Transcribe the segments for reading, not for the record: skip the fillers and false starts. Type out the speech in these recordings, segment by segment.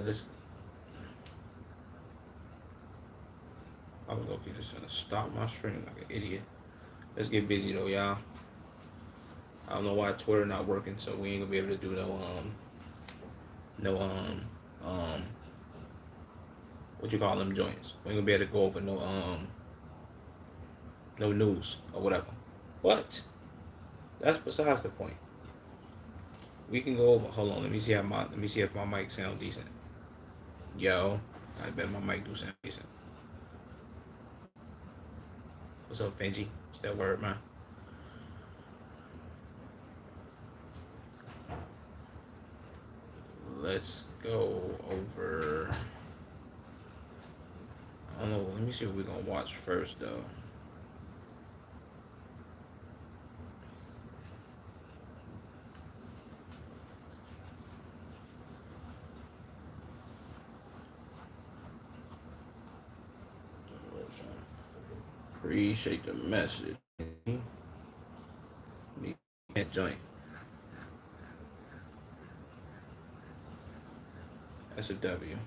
Let's. I was okay just gonna stop my stream like an idiot. Let's get busy though, y'all. I don't know why Twitter not working, so we ain't gonna be able to do no what you call them joints. We ain't gonna be able to go over no news or whatever. But that's besides the point. We can go over. Hold on, let me see if my mic sound decent. Yo, I bet my mic do sound decent. What's up, Benji? What's that word, man? Let's go over. I don't know. Let me see what we're gonna watch first, though. Appreciate the message. Me can't join. That's a W.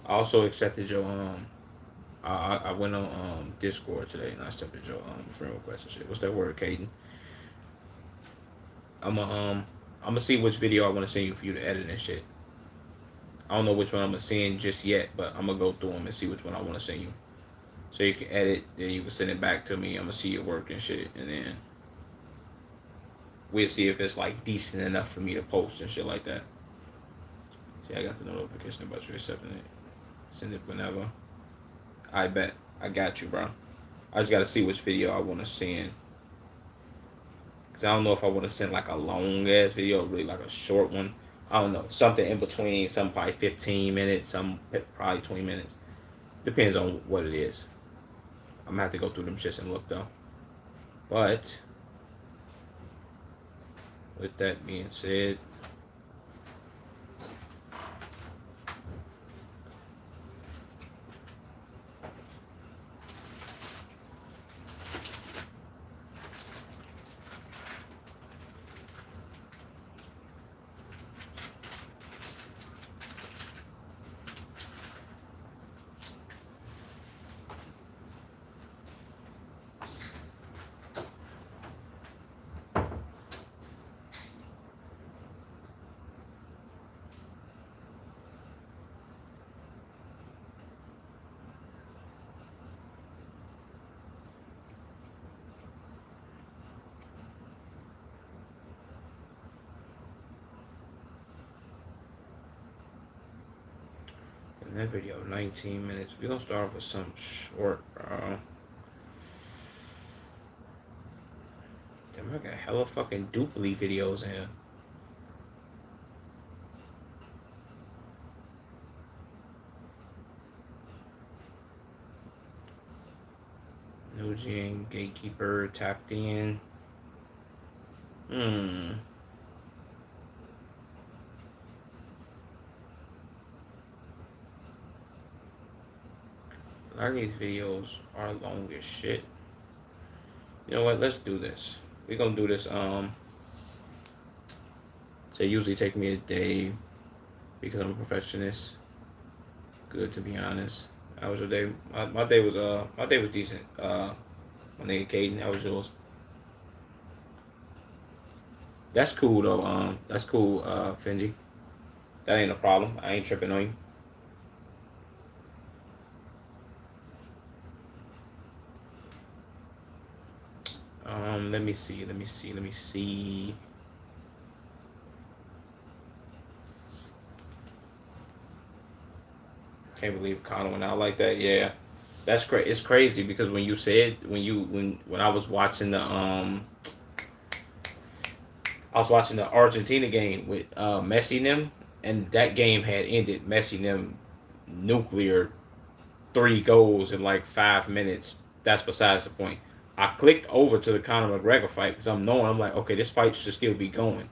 I also accepted your I went on Discord today and I accepted your friend request and shit. What's that word, Caden? I'm gonna I'm gonna see which video I want to send you for you to edit and shit. I don't know which one I'm gonna send just yet, but I'm gonna go through them and see which one I want to send you. So you can edit, then you can send it back to me. I'm gonna see your work and shit, and then we'll see if it's like decent enough for me to post and shit like that. See, I got the notification about you accepting it. Send it whenever. I bet. I got you, bro. I just gotta see which video I want to send. Cause I don't know if I want to send like a long ass video, or really like a short one. I don't know. Something in between. Some probably 15 minutes. Some probably 20 minutes. Depends on what it is. I'm gonna have to go through them shits and look though. But with that being said, in that video, 19 minutes. We're gonna start off with some short, Damn, I got hella fucking duply videos in. No Jing, Gatekeeper, tapped in. A lot of these videos are long as shit. You know what? Let's do this. We're gonna do this. So it usually take me a day because I'm a perfectionist. Good to be honest. How was your day? My day was decent. My nigga Caden, how was yours? That's cool though. That's cool, Finji. That ain't a problem. I ain't tripping on you. Let me see. Can't believe Connor went out like that. Yeah, that's crazy. It's crazy because when you said when I was watching the Argentina game with Messi and them, and that game had ended. Messi and them nuclear 3 goals in like 5 minutes. That's besides the point. I clicked over to the Conor McGregor fight because I'm like, okay, this fight should still be going.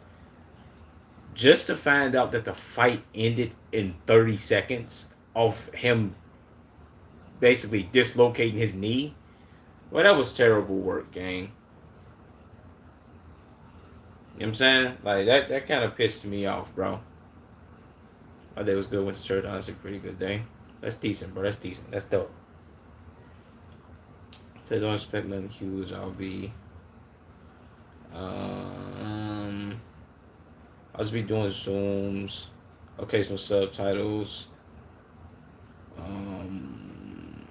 Just to find out that the fight ended in 30 seconds of him basically dislocating his knee. Well, that was terrible work, gang. You know what I'm saying? Like that kind of pissed me off, bro. My day was good. Went to church. Honestly, pretty good day. That's decent, bro. That's decent. That's dope. So don't expect nothing huge. Um, I'll just be doing Zooms, occasional subtitles, um,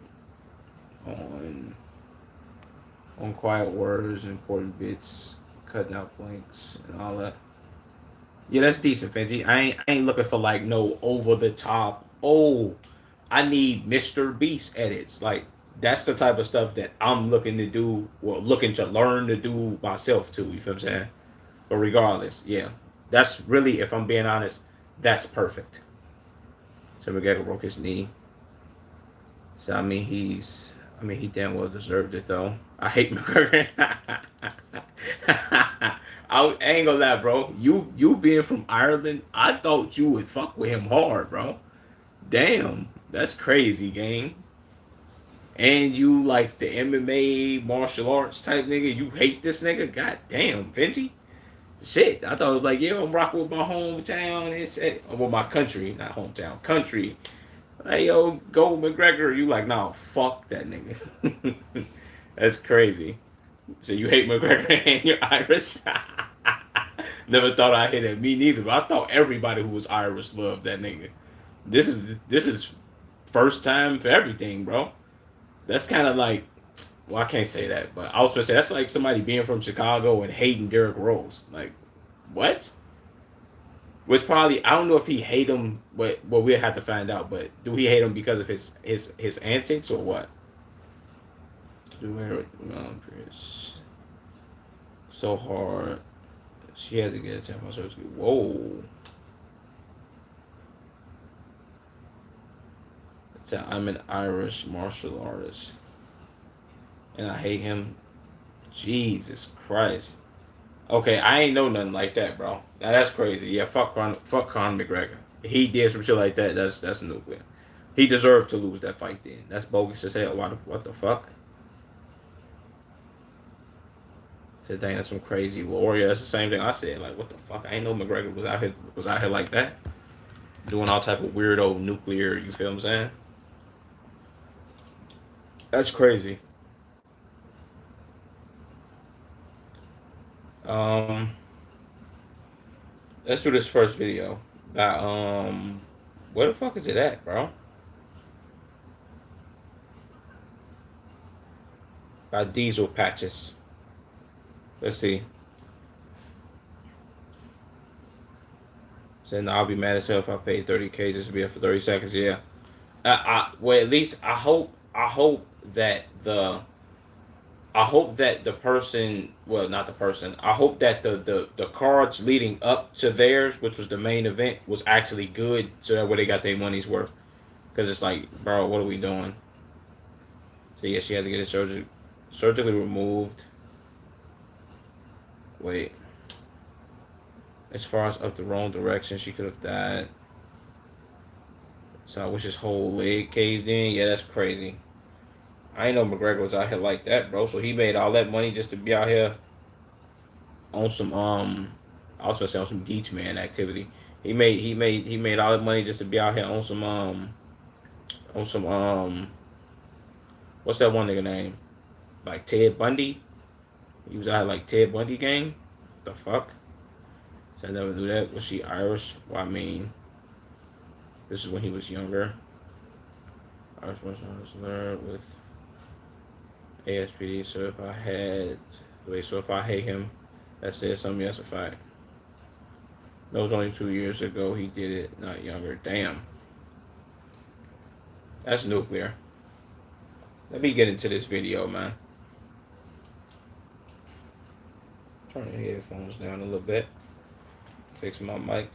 on quiet words and important bits, cutting out blanks and all that. Yeah, that's decent, Fenty. I ain't looking for like no over the top. Oh, I need Mr. Beast edits. Like that's the type of stuff that I'm looking to do or looking to learn to do myself too. You feel what I'm saying? But regardless, yeah, that's really, if I'm being honest, that's perfect. So McGregor broke his knee. So I mean he damn well deserved it though. I hate McGregor. I ain't gonna lie, bro. You being from Ireland, I thought you would fuck with him hard, bro. Damn, that's crazy, gang. And you like the MMA martial arts type nigga. You hate this nigga. God damn, Vinci. Shit, I thought it was like, yeah, I'm rocking with my hometown and shit. Well, my country, not hometown, country. Hey, yo, go McGregor. You like, nah, fuck that nigga. That's crazy. So you hate McGregor and you're Irish? Never thought I'd hit it. Me neither. But I thought everybody who was Irish loved that nigga. This is first time for everything, bro. That's kind of like, well, I can't say that, but I was gonna say that's like somebody being from Chicago and hating Derrick Rose. Like, what? Which probably I don't know if he hate him, but well we'll have to find out. But do he hate him because of his antics or what? Do Eric Chris so hard? She had to get a tampon surgery. Whoa! So I'm an Irish martial artist, and I hate him. Jesus Christ. Okay, I ain't know nothing like that, bro. Now that's crazy. Yeah, fuck Conor McGregor. He did some shit like that. That's nuclear. He deserved to lose that fight. Then that's bogus as hell. What the fuck? Said, dang, that's some crazy warrior. That's the same thing I said. Like, what the fuck? I ain't know McGregor was out here like that, doing all type of weirdo nuclear. You feel what I'm saying? That's crazy. Um, let's do this first video. By where the fuck is it at, bro? By Diesel Patches. Let's see. Saying I'll be mad as hell if I paid 30K just to be here for 30 seconds. Yeah. Well, at least I hope that the person, well, not the person. I hope that the cards leading up to theirs, which was the main event, was actually good, so that way they got their money's worth. Because it's like, bro, what are we doing? So yeah, she had to get it surgically removed. Wait. As far as up the wrong direction, she could have died. So I wish his whole leg caved in. Yeah, that's crazy. I ain't know McGregor was out here like that, bro. So he made all that money just to be out here on some I was gonna say on some Geach Man activity. He made all that money just to be out here on some what's that one nigga name? Like Ted Bundy? He was out here like Ted Bundy gang? The fuck? So I never knew that. Was she Irish? Well, I mean, this is when he was younger. Irish wrestler with ASPD. So if I hate him, that says something. That's a fact. That was only 2 years ago. He did it, not younger. Damn. That's nuclear. Let me get into this video, man. Turn the headphones down a little bit. Fix my mic.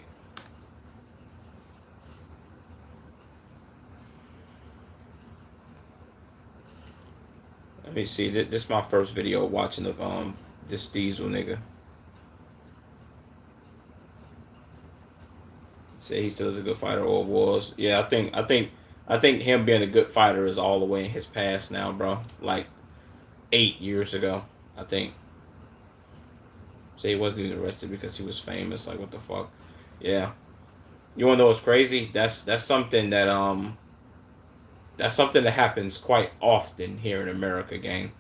Let me see. This is my first video watching of this Diesel nigga. Say he still is a good fighter or was. Yeah, I think him being a good fighter is all the way in his past now, bro. Like 8 years ago, I think. Say he wasn't even arrested because he was famous. Like what the fuck? Yeah. You wanna know what's crazy? That's something that happens quite often here in America, gang.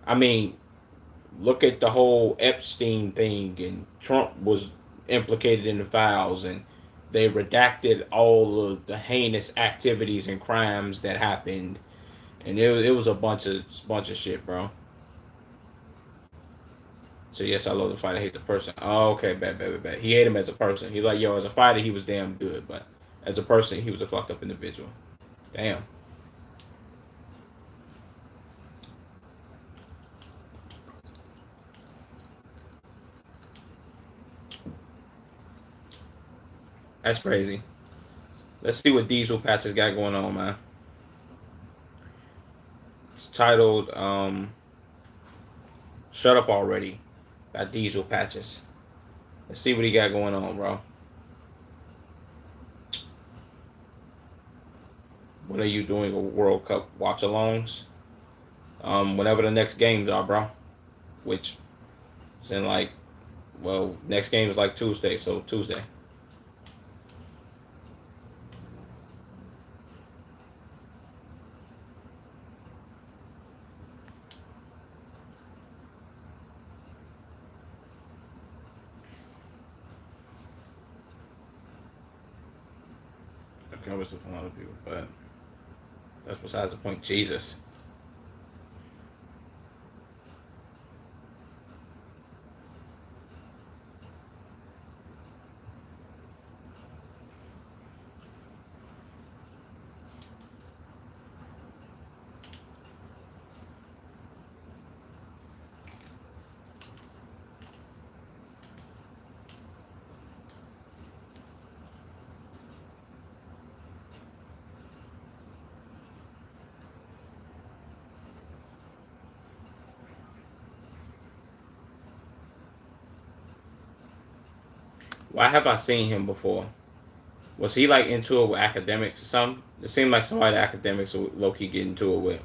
I mean, look at the whole Epstein thing, and Trump was implicated in the files, and they redacted all of the heinous activities and crimes that happened, and it was a bunch of shit, bro. So yes, I love the fighter, I hate the person. Oh, okay, bad. He hated him as a person. He's like, yo, as a fighter, he was damn good, but as a person, he was a fucked up individual. Damn, that's crazy. Let's see what Diesel Patches got going on, man. It's titled "Shut Up Already" by Diesel Patches. Let's see what he got going on, bro. When are you doing a World Cup watch-alongs? Whenever the next games are, bro. Which is in like, well, next game is like Tuesday, so Tuesday. Okay, I was with a lot of people, but that's besides the point. Jesus. Why have I seen him before? Was he like into it with academics or something? It seemed like somebody academics would low key get into it with.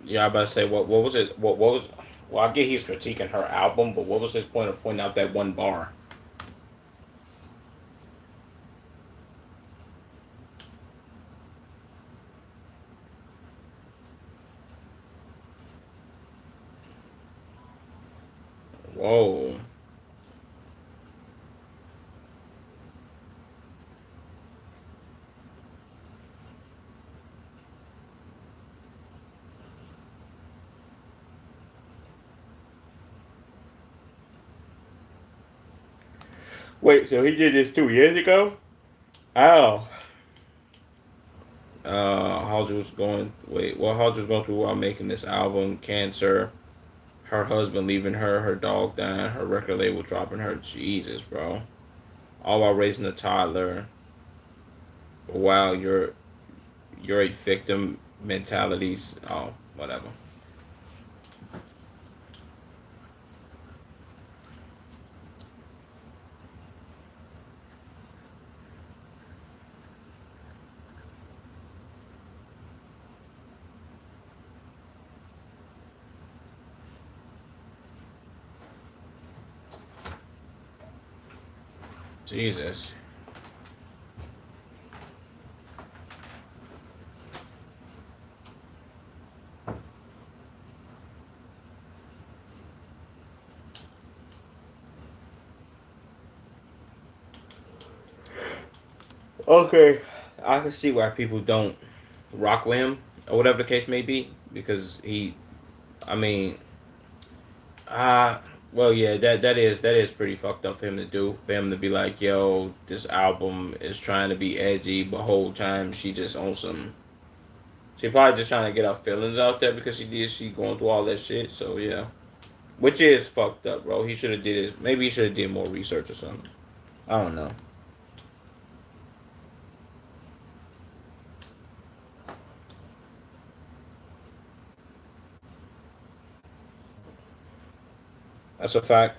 Yeah, I about to say what was it? What was? Well, I get he's critiquing her album, but what was his point of pointing out that one bar? Whoa. Wait, so he did this 2 years ago? Oh. Halsey was going. Wait, well, Halsey was going through while making this album. Cancer, her husband leaving her, her dog dying, her record label dropping her. Jesus, bro. All while raising a toddler. Wow, you're a victim mentalities. Oh, whatever. Jesus. Okay, I can see why people don't rock with him or whatever the case may be because he. I mean, uh Well, yeah, that is pretty fucked up for him to do. For him to be like, yo, this album is trying to be edgy, but whole time she just on some. She probably just trying to get her feelings out there because she going through all that shit. So yeah, which is fucked up, bro. He should have did his. Maybe he should have did more research or something. I don't know. That's a fact.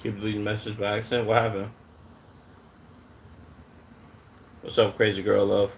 Keep deleting messages by accident. What happened? What's up, crazy girl love?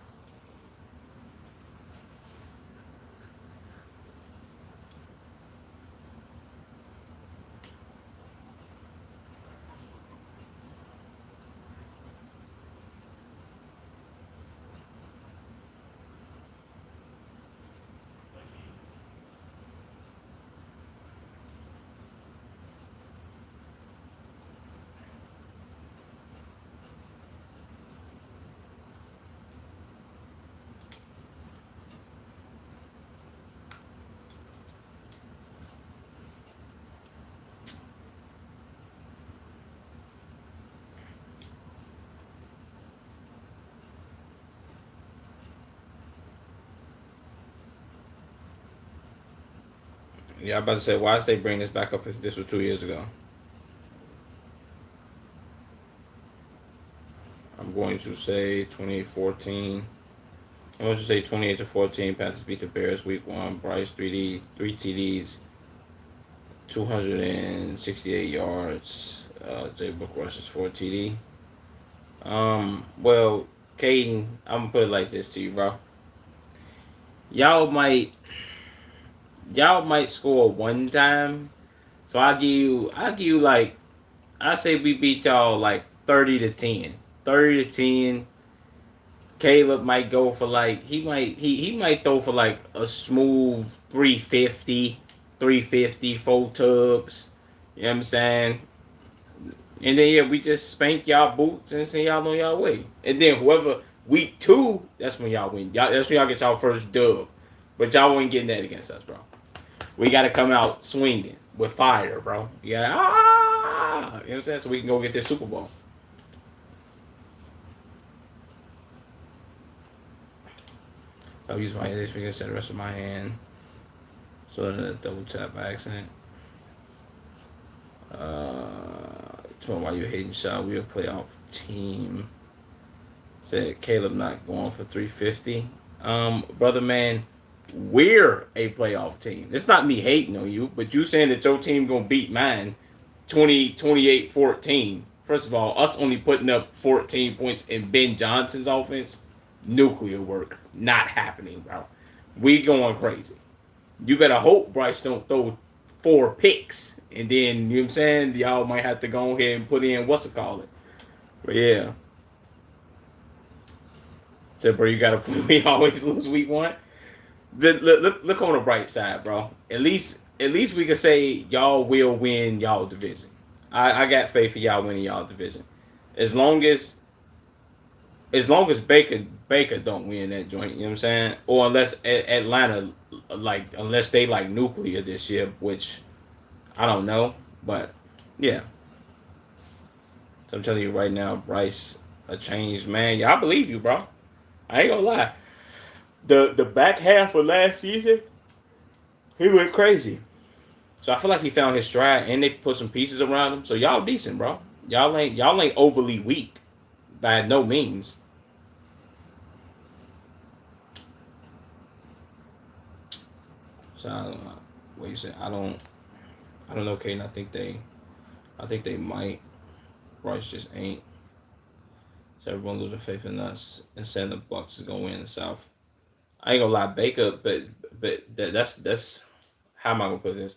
Yeah, I'm about to say, why did they bring this back up if this was 2 years ago? I'm going to say 2014. I'm going to say 28-14. Panthers beat the Bears week one. Bryce 3 TDs, 268 yards. Jay Book rushes for a TD. Well, Caden, I'm gonna put it like this to you, bro. Y'all might, y'all might score one time. So I give you like, I say we beat y'all like 30-10. 30-10. Caleb might go for like he might throw for like a smooth 350, 350 4 tubs. You know what I'm saying? And then yeah, we just spank y'all boots and send y'all on y'all way. And then whoever week two, that's when y'all win. That's when y'all get y'all first dub. But y'all ain't getting that against us, bro. We got to come out swinging with fire, bro. Yeah, you know what I'm saying? So we can go get this Super Bowl. So I'll use my index finger instead of the rest of my hand. So then a double tap by accident. Tell me why you hating shot. We a playoff team. Said Caleb not going for 350. Brother man, we're a playoff team. It's not me hating on you, but you saying that your team gonna beat mine 28-14. First of all, us only putting up 14 points in Ben Johnson's offense, nuclear work. Not happening, bro. We going crazy. You better hope Bryce don't throw 4 picks. And then, you know what I'm saying? Y'all might have to go ahead and put in what's it called? But yeah. So, bro, you gotta we always lose week one. Look on the bright side, bro. At least we can say y'all will win y'all division. I got faith in y'all winning y'all division. As long as Baker don't win that joint, you know what I'm saying? Or unless Atlanta unless they like nuclear this year, which I don't know, but yeah. So I'm telling you right now, Bryce, a changed man. Yeah, I believe you, bro. I ain't gonna lie. The back half of last season, he went crazy. So I feel like he found his stride, and they put some pieces around him. So y'all decent, bro. Y'all ain't overly weak by no means. So I don't know. What you say? I don't know, Caden. I think they might. Bryce just ain't. So everyone losing faith in us and saying the Bucks is gonna win the South. I ain't gonna lie, Baker, but that's how am I gonna put this?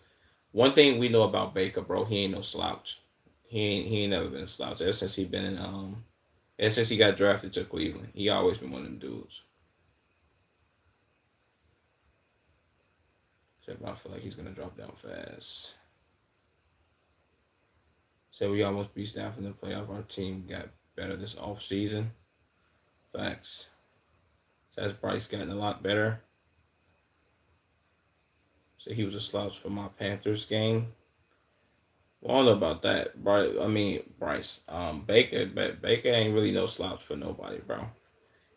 One thing we know about Baker, bro, he ain't no slouch. He ain't never been a slouch ever since he been in ever since he got drafted to Cleveland. He always been one of them dudes. So I feel like he's gonna drop down fast. So we almost beat Staff in the playoff. Our team got better this off season. Facts. So as Bryce gotten a lot better. So he was a slouch for my Panthers game. Well, I don't know about that. Bryce. Baker ain't really no slouch for nobody, bro.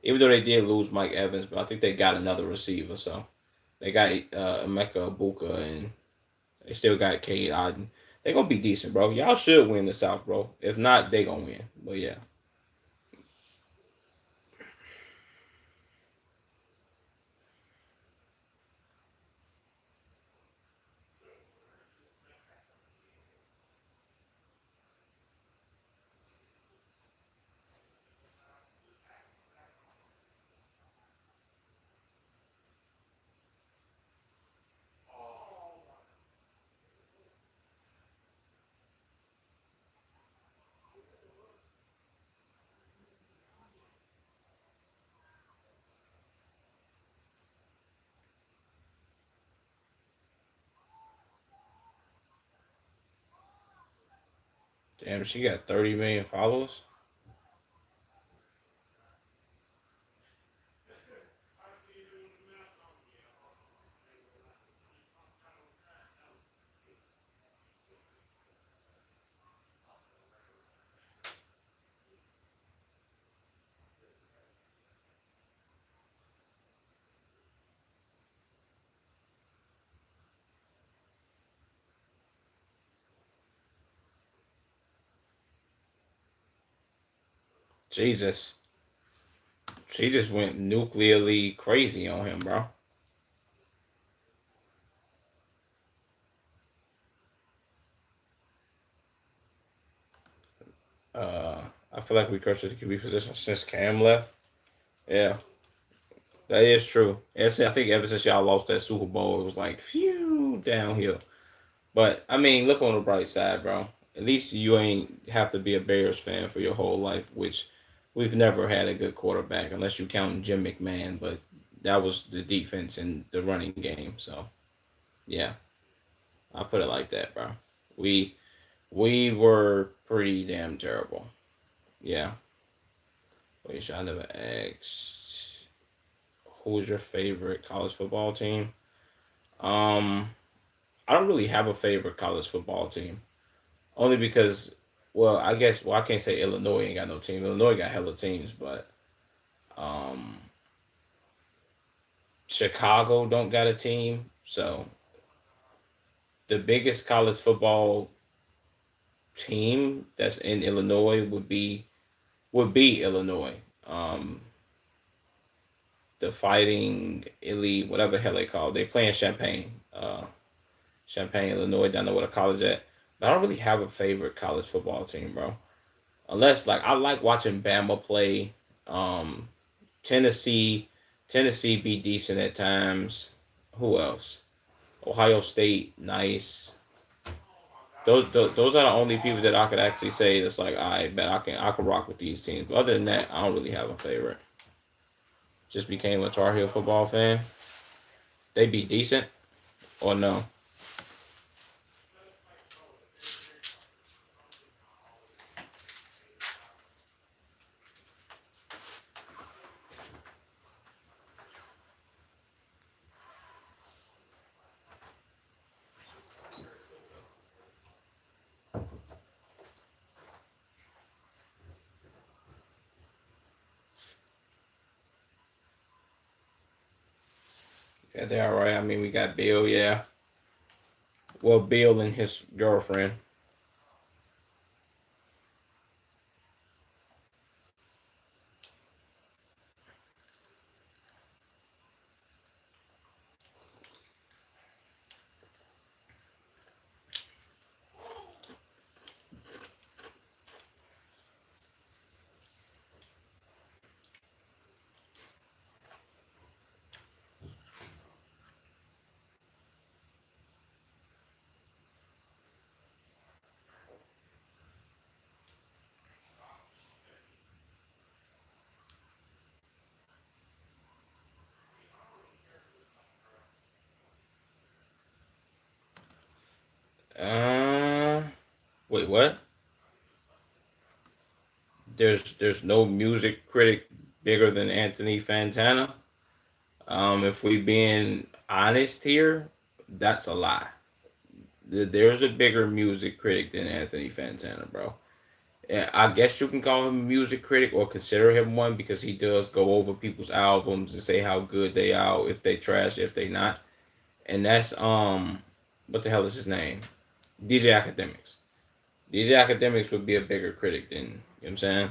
Even though they did lose Mike Evans, but I think they got another receiver. So they got Emeka Buka, and they still got Cade Otton. They gonna be decent, bro. Y'all should win the South, bro. If not, they gonna win. But yeah. Damn, she got 30 million followers. Jesus. She just went nuclearly crazy on him, bro. Uh, I feel like we cursed the QB position since Cam left. Yeah, that is true. I think ever since y'all lost that Super Bowl, it was like phew downhill. But I mean, look on the bright side, bro. At least you ain't have to be a Bears fan for your whole life, which we've never had a good quarterback unless you count Jim McMahon. But that was the defense and the running game. So yeah, I put it like that, bro. We we were pretty damn terrible. Yeah. Wait, I never asked who's your favorite college football team. Um, I don't really have a favorite college football team. Only because, I can't say Illinois ain't got no team. Illinois got hella teams, but um, Chicago don't got a team. So the biggest college football team that's in Illinois would be Illinois. The Fighting Elite, whatever the hell they call it. They play in Champaign, Champaign, Illinois. Down there with a college at. But I don't really have a favorite college football team, bro. Unless like I like watching Bama play. Um, Tennessee, Tennessee be decent at times. Who else? Ohio State, nice. Those are the only people that I could actually say that's like I bet I can rock with these teams. But other than that, I don't really have a favorite. Just became a Tar Heel football fan. They be decent or no? Yeah, they're all right. I mean, we got Bill. Yeah, well, Bill and his girlfriend. Uh, wait, what? There's no music critic bigger than Anthony Fantana. If we being honest here, that's a lie. There's a bigger music critic than Anthony Fantana, bro. Yeah, I guess you can call him a music critic or consider him one because he does go over people's albums and say how good they are, if they trash, if they not. And that's what the hell is his name? DJ Academics. DJ Academics would be a bigger critic than, you know what I'm saying?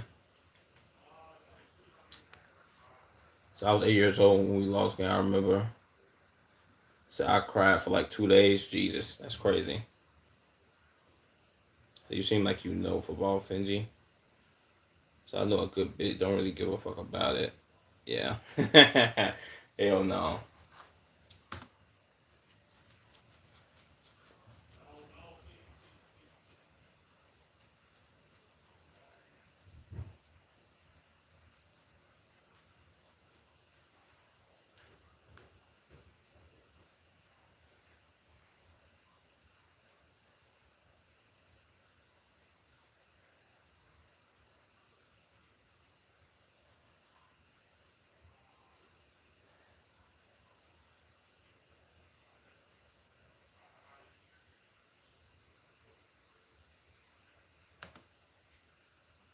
So I was 8 years old when we lost game. I remember. So I cried for like 2 days. Jesus, that's crazy. You seem like you know football, Finji. So I know a good bit. Don't really give a fuck about it. Yeah. Hell no.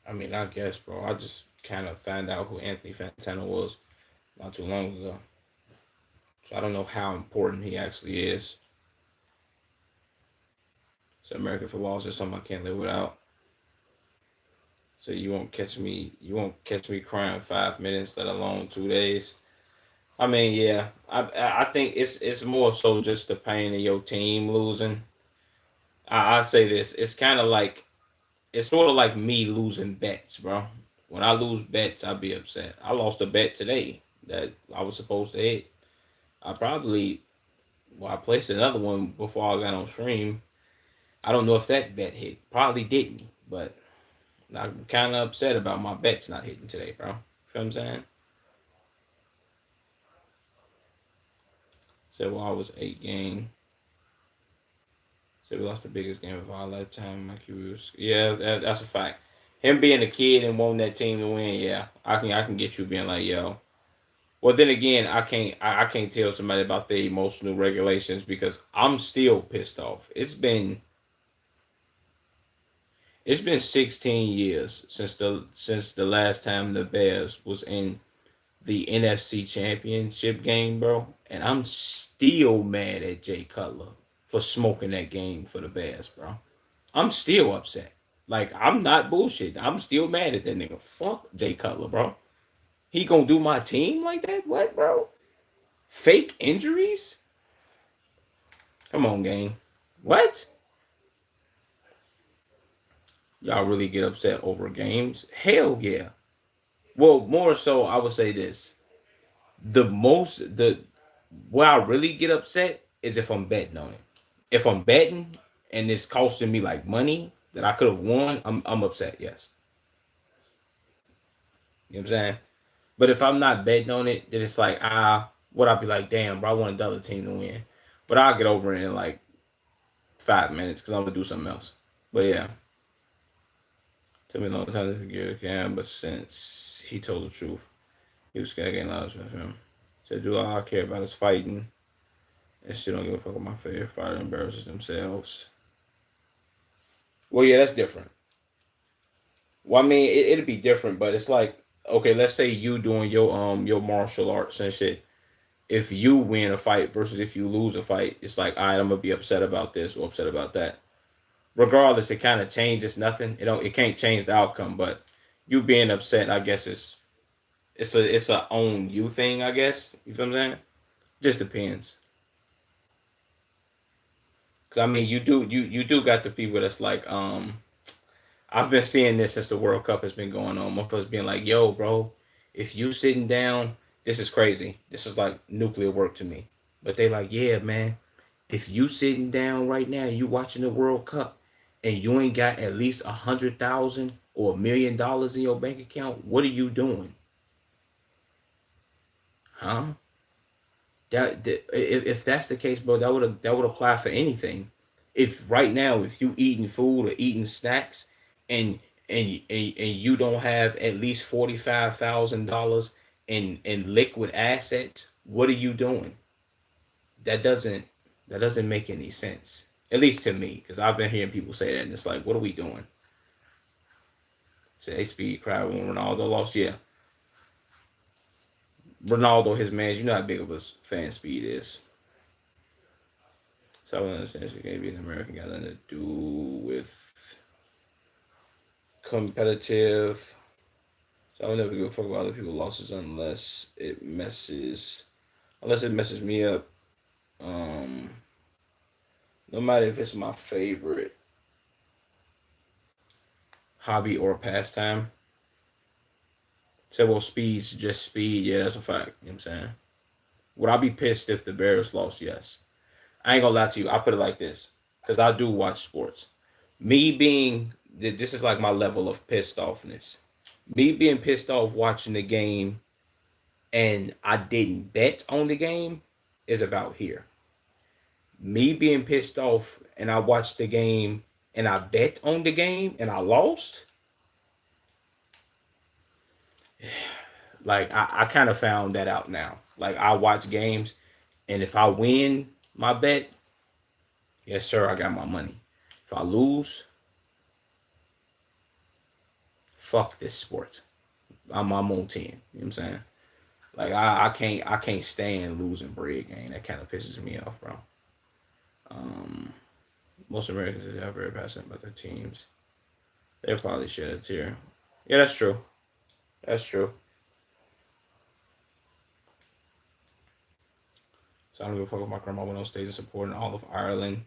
I mean, I guess, bro. I just kind of found out who Anthony Fantano was not too long ago. So I don't know how important he actually is. So American football is just something I can't live without. So you won't catch me. You won't catch me crying 5 minutes, let alone 2 days. I mean, yeah. I think it's more so just the pain of your team losing. I say this. It's kind of like it's sort of like me losing bets, bro. When I lose bets, I be upset. I lost a bet today that I was supposed to hit. I probably I placed another one before I got on stream. I don't know if that bet hit. Probably didn't, but I'm kind of upset about my bets not hitting today, bro. Feel what I'm saying? So while I was 8 game. So we lost the biggest game of our lifetime. Like he was, yeah, that's a fact. Him being a kid and wanting that team to win, yeah, I can get you being like, yo. Well, then again, I can't tell somebody about the emotional regulations because I'm still pissed off. It's been 16 years since the last time the Bears was in the NFC Championship game, bro, and I'm still mad at Jay Cutler for smoking that game for the Bears, bro. I'm still upset. Like I'm not bullshit. I'm still mad at that nigga. Fuck Jay Cutler, bro. He gonna do my team like that? What, bro? Fake injuries? Come on, gang. What? Y'all really get upset over games? Hell yeah. Well, more so, I would say this: the where I really get upset is if I'm betting on it. If I'm betting and it's costing me like money that I could have won, I'm upset. Yes, you know what I'm saying. But if I'm not betting on it, then it's like what I'll be like, damn, bro, I want the other team to win. But I'll get over it in like 5 minutes because I'm gonna do something else. But yeah, took me a long time to figure it out, but since he told the truth, he was scared getting loud with him. So do all I care about is fighting, and still don't give a fuck about my favorite fighter embarrasses themselves. Well, yeah, that's different. Well, I mean, it'd be different, but it's like, okay, let's say you doing your martial arts and shit. if you win a fight versus if you lose a fight, it's like, all right, I'm gonna be upset about this or upset about that. Regardless, it kind of changes nothing. It can't change the outcome, but you being upset, I guess it's a own you thing, I guess. You feel what I'm saying? Just depends. Cause I mean, you do got the people that's like, I've been seeing this since the World Cup has been going on. Motherfuckers being like, yo, bro, if you sitting down, this is crazy. This is like nuclear work to me. But they like, yeah, man, if you sitting down right now, you watching the World Cup, and you ain't got at least 100,000 or $1 million in your bank account, what are you doing? Huh? If that's the case, bro, that would apply for anything. If right now, if you eating food or eating snacks, and and you don't have at least $45,000 in liquid assets, what are you doing? That doesn't that doesn't make any sense. At least to me, because I've been hearing people say that, and it's like, what are we doing? Say, hey, Speed cried when Ronaldo lost. Yeah, Ronaldo, his man. You know how big of a fan Speed is. So I understand she can't be an American. Got nothing to do with competitive. So I would never give a fuck about other people's losses unless it messes me up. Um, no matter if it's my favorite hobby or pastime. Say, well, speed's just speed. Yeah, that's a fact. You know what I'm saying? Would I be pissed if the Bears lost? Yes. I ain't gonna lie to you. I put it like this, because I do watch sports. Me being this is like my level of pissed offness. Me being pissed off watching the game and I didn't bet on the game is about here. Me being pissed off and I watched the game and I bet on the game and I lost, like I kind of found that out now. Like I watch games and if I win my bet, yes sir, I got my money. If I lose, fuck this sport. I'm on 10. You know what I'm saying? Like I can't stand losing bread game. That kind of pisses me off, bro. Um, Most Americans are very passionate about their teams. They probably shed a tear. Yeah, that's true. That's true. So I don't give a fuck if my grandma went on stage and supporting all of Ireland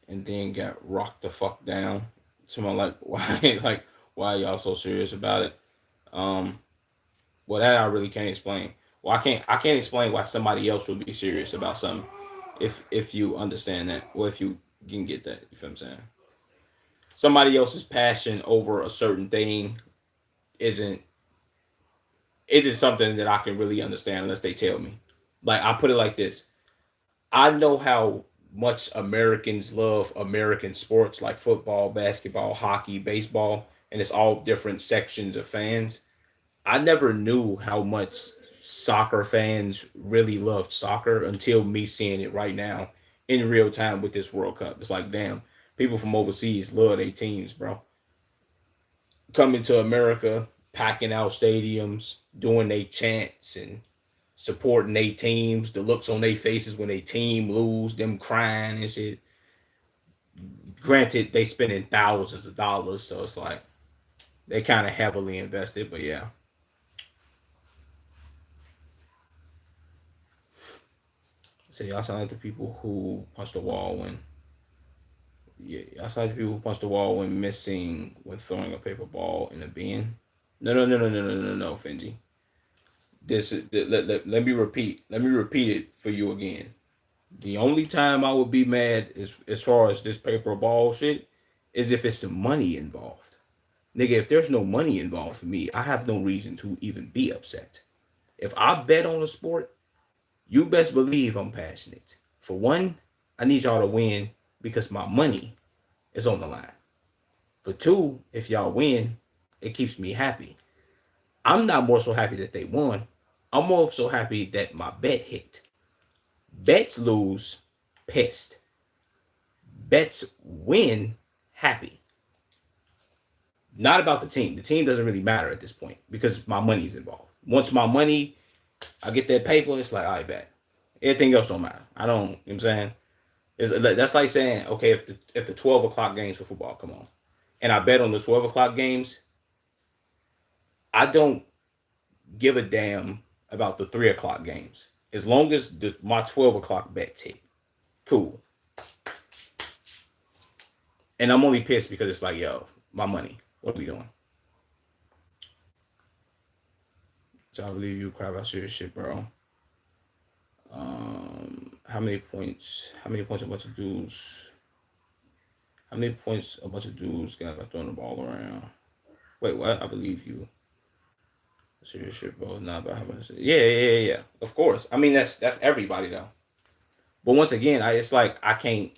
and then got rocked the fuck down. Someone like why why are y'all so serious about it? Um, well that I really can't explain. Well I can't explain why somebody else would be serious about something if you understand that or if you can get that. You feel what I'm saying? Somebody else's passion over a certain thing isn't isn't something that I can really understand unless they tell me. Like I put it like this. I know how much Americans love American sports like football, basketball, hockey, baseball, and it's all different sections of fans. I never knew how much soccer fans really loved soccer until me seeing it right now in real time with this World Cup. It's like, damn, people from overseas love their teams, bro. Coming to America, packing out stadiums, doing their chants and supporting their teams, the looks on their faces when they team lose, them crying and shit. Granted, they spending thousands of dollars, so it's like they kind of heavily invested, but yeah. So y'all sound like the people who punch the wall when yeah, y'all sound like the people who punch the wall when missing when throwing a paper ball in a bin. No, no, no, no, no, no, no, no, Finji. Let me repeat. Let me repeat it for you again. The only time I would be mad is as far as this paper ball shit is if it's some money involved. Nigga, if there's no money involved for me, I have no reason to even be upset. If I bet on a sport, you best believe I'm passionate. For one, I need y'all to win because my money is on the line. For two, if y'all win, it keeps me happy. I'm not more so happy that they won. I'm more so happy that my bet hit. Bets lose, pissed. Bets win, happy. Not about the team. The team doesn't really matter at this point because my money's involved. Once my money I get that paper. It's like, I bet. Everything else don't matter. I don't. You know what I'm saying? That's like saying, okay, if the 12 o'clock games for football come on, and I bet on the 12 o'clock games, I don't give a damn about the 3 o'clock games as long as my 12 o'clock bet hit. Cool. And I'm only pissed because it's like, yo, my money. What are we doing? So I believe you crap out serious shit, bro. How many points? How many points a bunch of dudes? How many points a bunch of dudes got by throwing the ball around? Wait, what? I believe you. Serious shit, bro. Not about how much. Yeah. Of course. I mean, that's everybody though. But once again, it's like I can't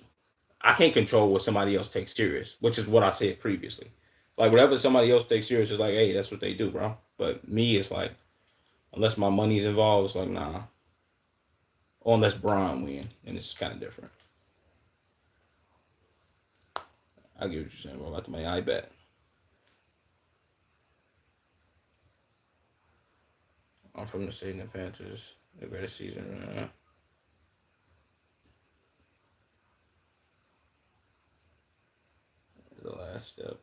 control what somebody else takes serious, which is what I said previously. Like whatever somebody else takes serious is like, hey, that's what they do, bro. But me, it's like unless my money's involved, it's like nah. Or unless Braun win, and it's kind of different. I get what you're saying, bro. About the money, I bet. I'm from the state of the Panthers. The greatest season. The last step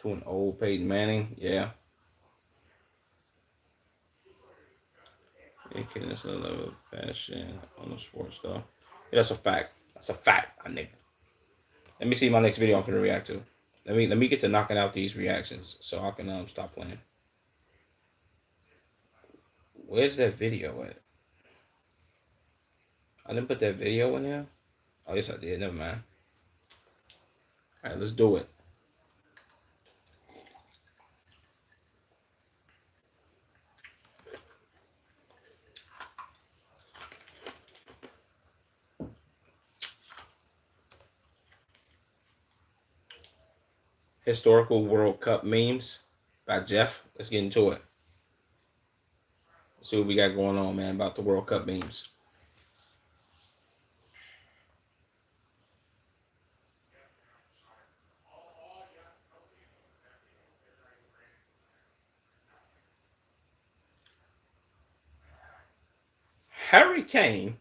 to an old Peyton Manning. Yeah. They killing us a level of passion on the sports though. Yeah, that's a fact. That's a fact, I nigga. Let me see my next video I'm gonna react to. Let me get to knocking out these reactions so I can stop playing. Where's that video at? I didn't put that video in there. Oh yes I did. Never mind. All right, let's do it. Historical World Cup memes by Jeff. Let's get into it. Let's see what we got going on, man, about the World Cup memes. Harry Kane.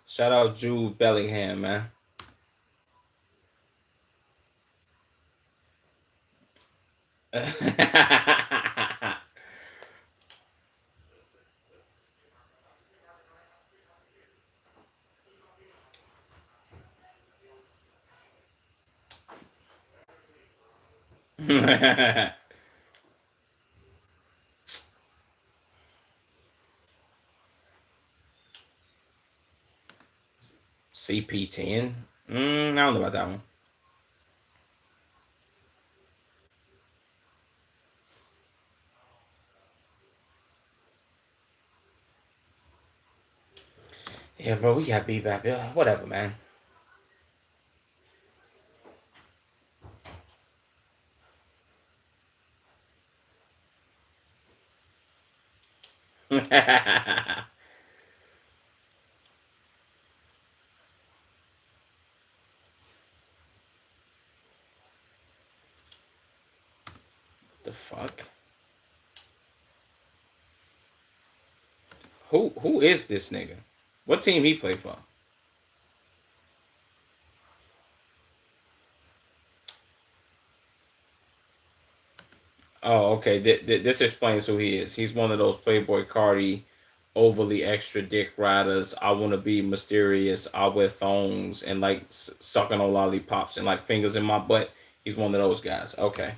Shout out Jude Bellingham, man. CP10. I don't know about that one. Yeah, bro, we got beat back. Yeah, whatever, man. The fuck? Who is this nigga? What team he play for? Oh, okay. This explains who he is. He's one of those Playboy Cardi, overly extra dick riders. I want to be mysterious. I wear thongs and like sucking on lollipops and like fingers in my butt. He's one of those guys. Okay.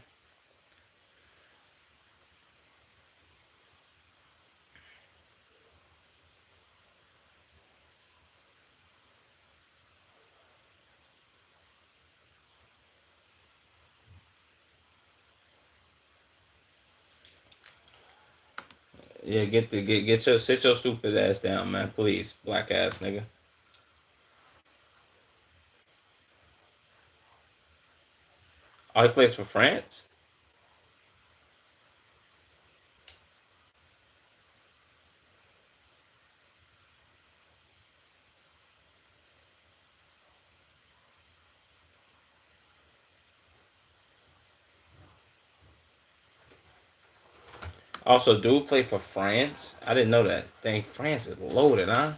Yeah, get your sit your stupid ass down, man. Please, black ass nigga. Oh, he plays for France. Also, dude play for France. I didn't know that. Dang, France is loaded, huh?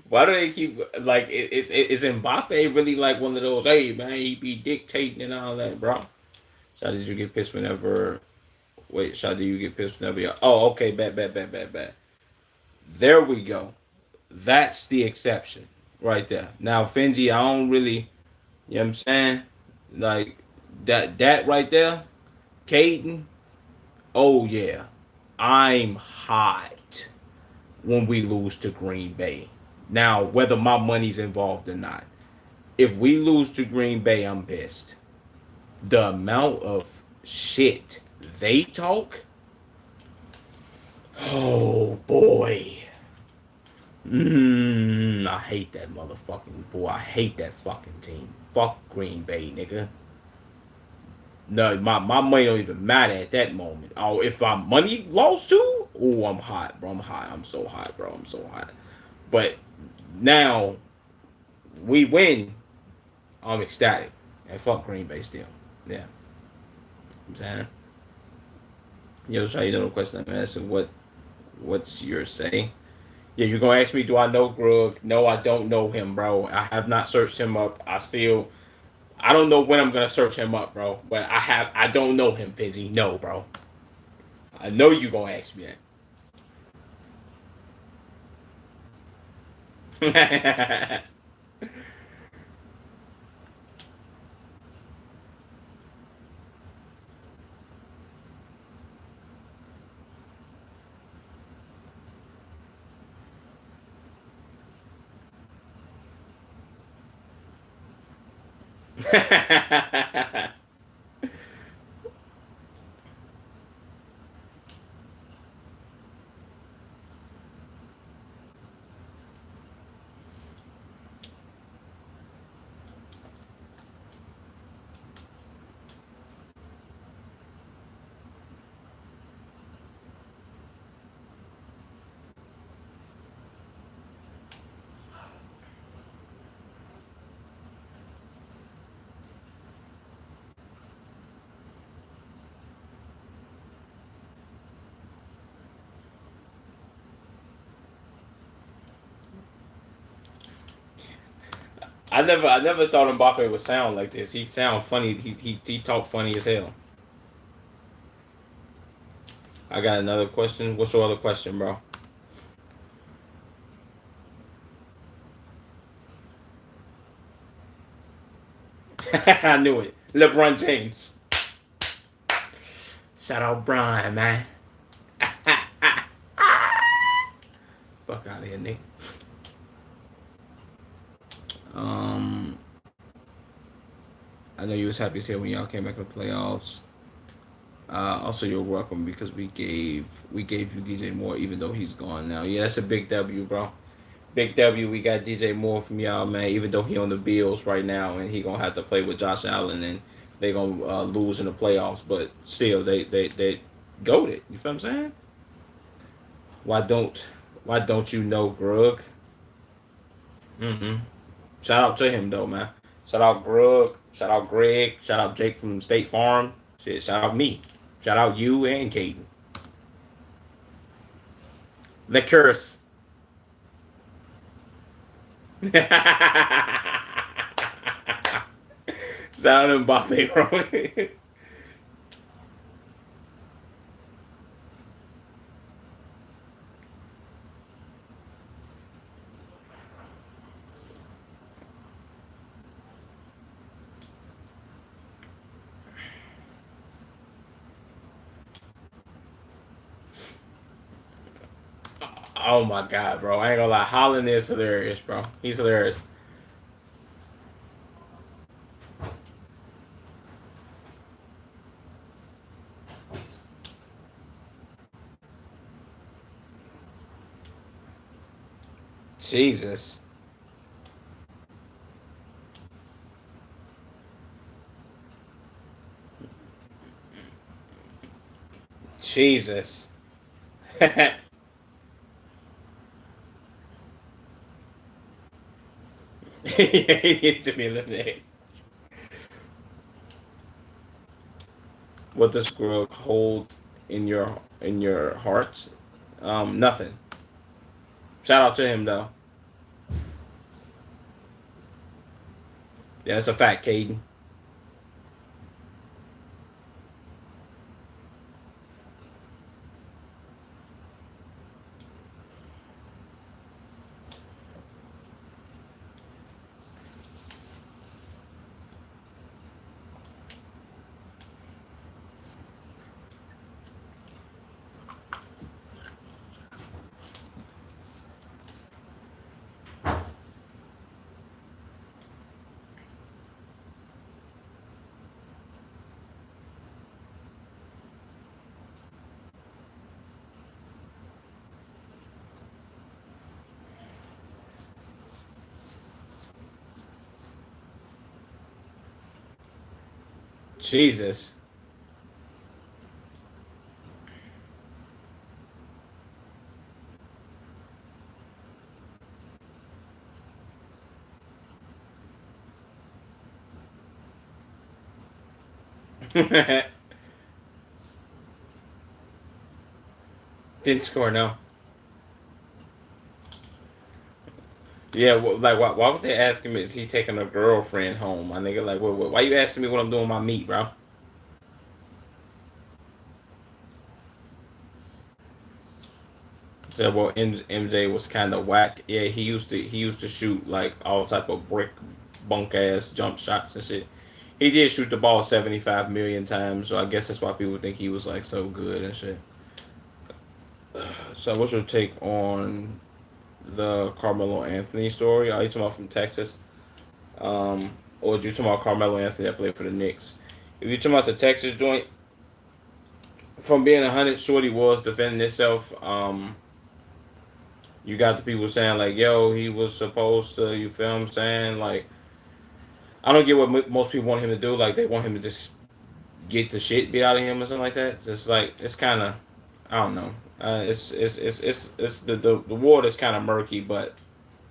Why do they keep like is Mbappe really like one of those? Hey man, he be dictating and all that, bro. So did you get pissed whenever? Wait, Shadi, you get pissed whenever you Oh, okay, bet. There we go. That's the exception right there. Now, Finji, I don't really, you know what I'm saying? Like, that right there, Caden, oh yeah. I'm hot when we lose to Green Bay. Now, whether my money's involved or not. If we lose to Green Bay, I'm pissed. The amount of shit they talk, oh boy. I hate that motherfucking boy. I hate that fucking team. Fuck Green Bay, nigga. No, my money don't even matter at that moment. Oh, if my money lost too, oh, I'm hot, bro. I'm hot. I'm so hot, bro. I'm so hot. But now we win. I'm ecstatic. And fuck Green Bay still. Yeah. I'm saying. Yo, so you know the question I'm asking. What's your say? Yeah, you're gonna ask me, do I know Grug? No, I don't know him, bro. I have not searched him up. I don't know when I'm gonna search him up, bro. But I don't know him, Fizzy. No, bro. I know you gonna ask me that. I never thought Mbappe would sound like this. He sound funny. He talk funny as hell. I got another question. What's your other question, bro? I knew it. LeBron James. Shout out Brian, man. Fuck out of here, nigga. Um, I know you was happy as hell when y'all came back in the playoffs. Also, you're welcome because we gave you DJ Moore even though he's gone now. Yeah, that's a big W, bro. Big W. We got DJ Moore from y'all, man. Even though he on the Bills right now and he gonna have to play with Josh Allen and they gonna lose in the playoffs, but still they goaded. You feel what I'm saying? Why don't why don't you know Grug? Mm-hmm. Shout out to him though, man. Shout out Grug. Shout out Greg. Shout out Jake from State Farm. Shit. Shout out me. Shout out you and Caden. The curse. Shout out Mbappe, bro. Oh my god, bro. I ain't gonna lie. Holland is hilarious, bro. He's hilarious. Jesus. Jesus. He needs to be eliminated. What does squirrel hold in your heart? Nothing. Shout out to him though. Yeah, that's a fact, Caden. Jesus. Didn't score, no. Yeah, like why would they ask him? Is he taking a girlfriend home? My nigga, like, why you asking me what I'm doing with my meat, bro? So, well, MJ was kind of whack. Yeah, he used to shoot like all type of brick, bunk ass jump shots and shit. He did shoot the ball 75 million times, so I guess that's why people think he was like so good and shit. So, what's your take on the Carmelo Anthony story? Are you talking about from Texas? Or did you talking about Carmelo Anthony that played for the Knicks? If you talking about the Texas joint, from being 100, Shorty was defending himself. You got the people saying like, "Yo, he was supposed to." You feel what I'm saying? Like, I don't get what most people want him to do. Like, they want him to just get the shit beat out of him or something like that. It's like it's kind of, I don't know. It's the water's kind of murky, but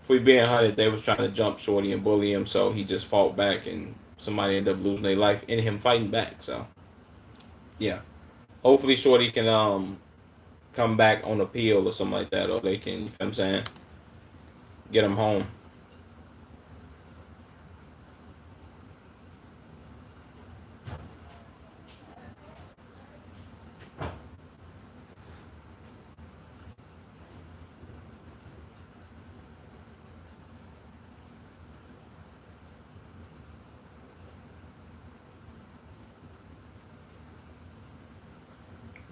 if we being 100, they was trying to jump Shorty and bully him, so he just fought back, and somebody ended up losing their life in him fighting back. So yeah, hopefully Shorty can come back on appeal or something like that, or they can, you know what I'm saying, get him home.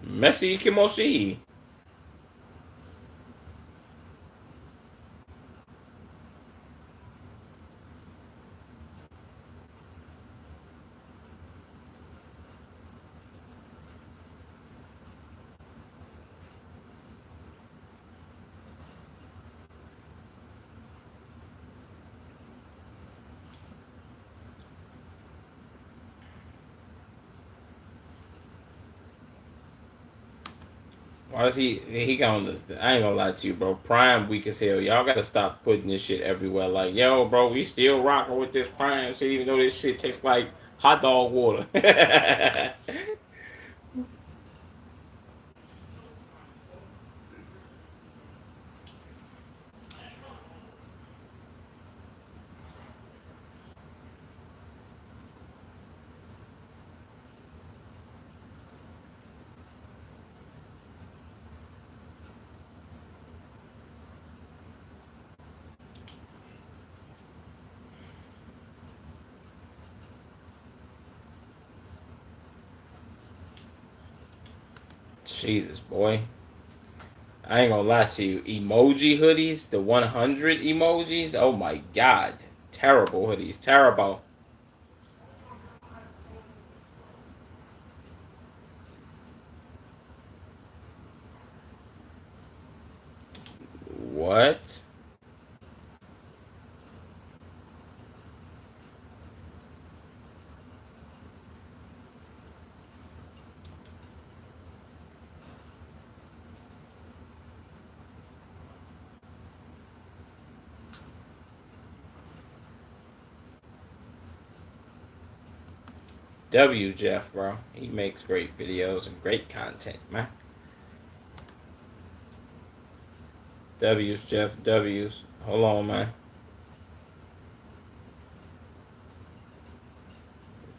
Messi Kimoshi. Why does he got on the? I ain't gonna lie to you, bro. Prime weak as hell. Y'all gotta stop putting this shit everywhere. Like, yo, bro, we still rocking with this Prime shit, even though this shit tastes like hot dog water. Jesus, boy. I ain't gonna lie to you. Emoji hoodies, the 100 emojis. Oh my god, terrible hoodies, terrible. What? Jeff, bro. He makes great videos and great content, man. W's, Jeff. W's. Hold on, man.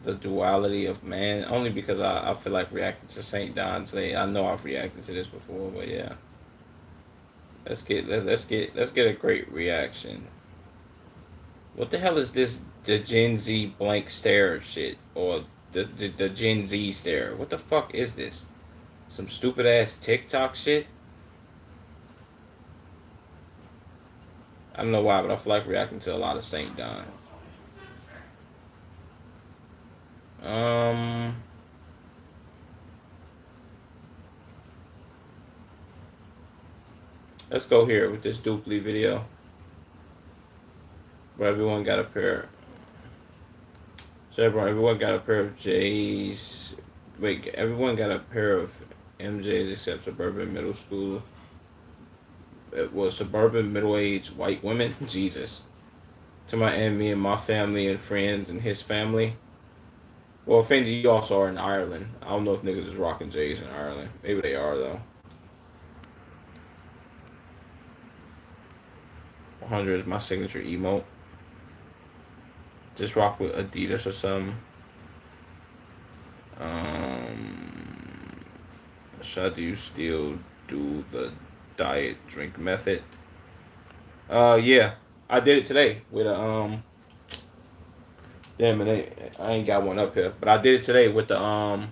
The duality of man. Only because I feel like reacting to St. Don today. I know I've reacted to this before, but yeah. Let's get a great reaction. What the hell is this? The Gen Z blank stare shit, or the Gen Z stare? What the fuck is this? Some stupid ass TikTok shit. I don't know why, but I feel like reacting to a lot of St. Don. Let's go here with this Dupli video. Where everyone got a pair. So everyone got a pair of J's. Wait, everyone got a pair of MJs except suburban middle school. It was suburban middle-aged white women. Jesus. To my enemy and my family and friends and his family. Well, Fendi, you also are in Ireland. I don't know if niggas is rocking J's in Ireland. Maybe they are, though. 100 is my signature emote. Just rock with Adidas or something. Should you still do the diet drink method? Yeah. I did it today with a, damn it, I ain't got one up here. But I did it today with the,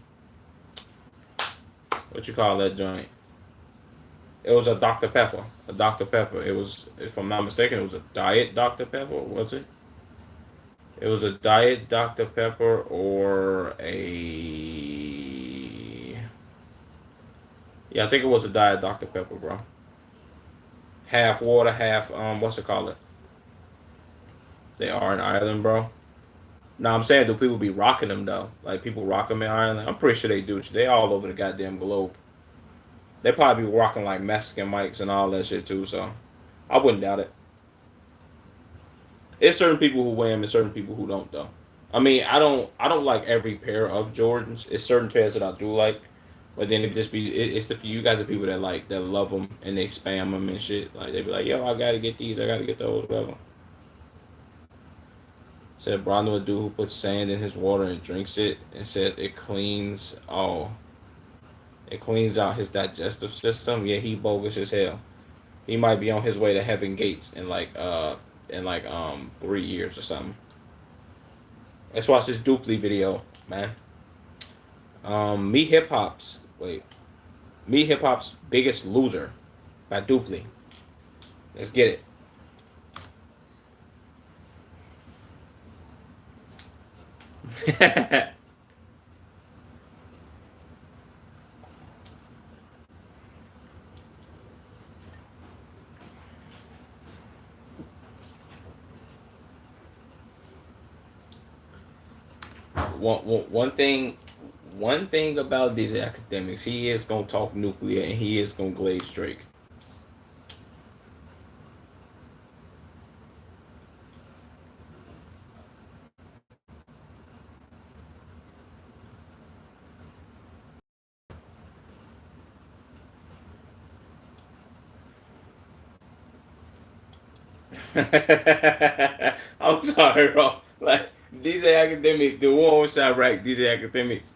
what you call that joint? It was a Dr. Pepper. A Dr. Pepper. It was, if I'm not mistaken, it was a diet Dr. Pepper, was it? It was a diet Dr. Pepper or a... Yeah, I think it was a diet Dr. Pepper, bro. Half water, half, what's it called? They are in Ireland, bro. Now I'm saying, do people be rocking them, though? Like, people rock them in Ireland? I'm pretty sure they do. They all over the goddamn globe. They probably be rocking, like, Mexican mics and all that shit, too, so... I wouldn't doubt it. It's certain people who wear them and certain people who don't, though. I mean, I don't like every pair of Jordans. It's certain pairs that I do like, but then it just be it's the you got the people that like that love them and they spam them and shit. Like they be like, yo, I gotta get these, I gotta get those, whatever. Said bro, I know a dude who puts sand in his water and drinks it and says it cleans. Oh, it cleans out his digestive system. Yeah, he bogus as hell. He might be on his way to heaven gates in like 3 years or something. Let's watch this Dupli video, man. Me Hip Hop's Biggest Loser by Dupli. Let's get it. One thing about these academics, he is gonna talk nuclear and he is gonna glaze Drake. I'm sorry, bro. Like DJ Academic, the one shot right, DJ Academics.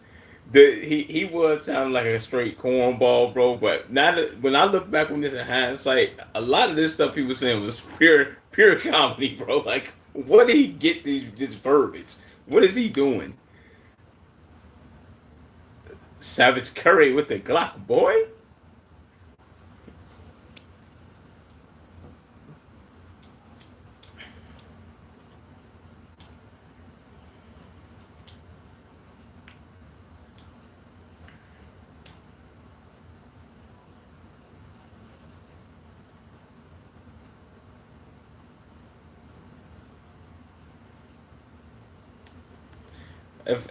He would sound like a straight cornball, bro. But now that, when I look back on this in hindsight, a lot of this stuff he was saying was pure comedy, bro. Like, what did he get this verbiage? What is he doing? Savage Curry with the Glock, boy.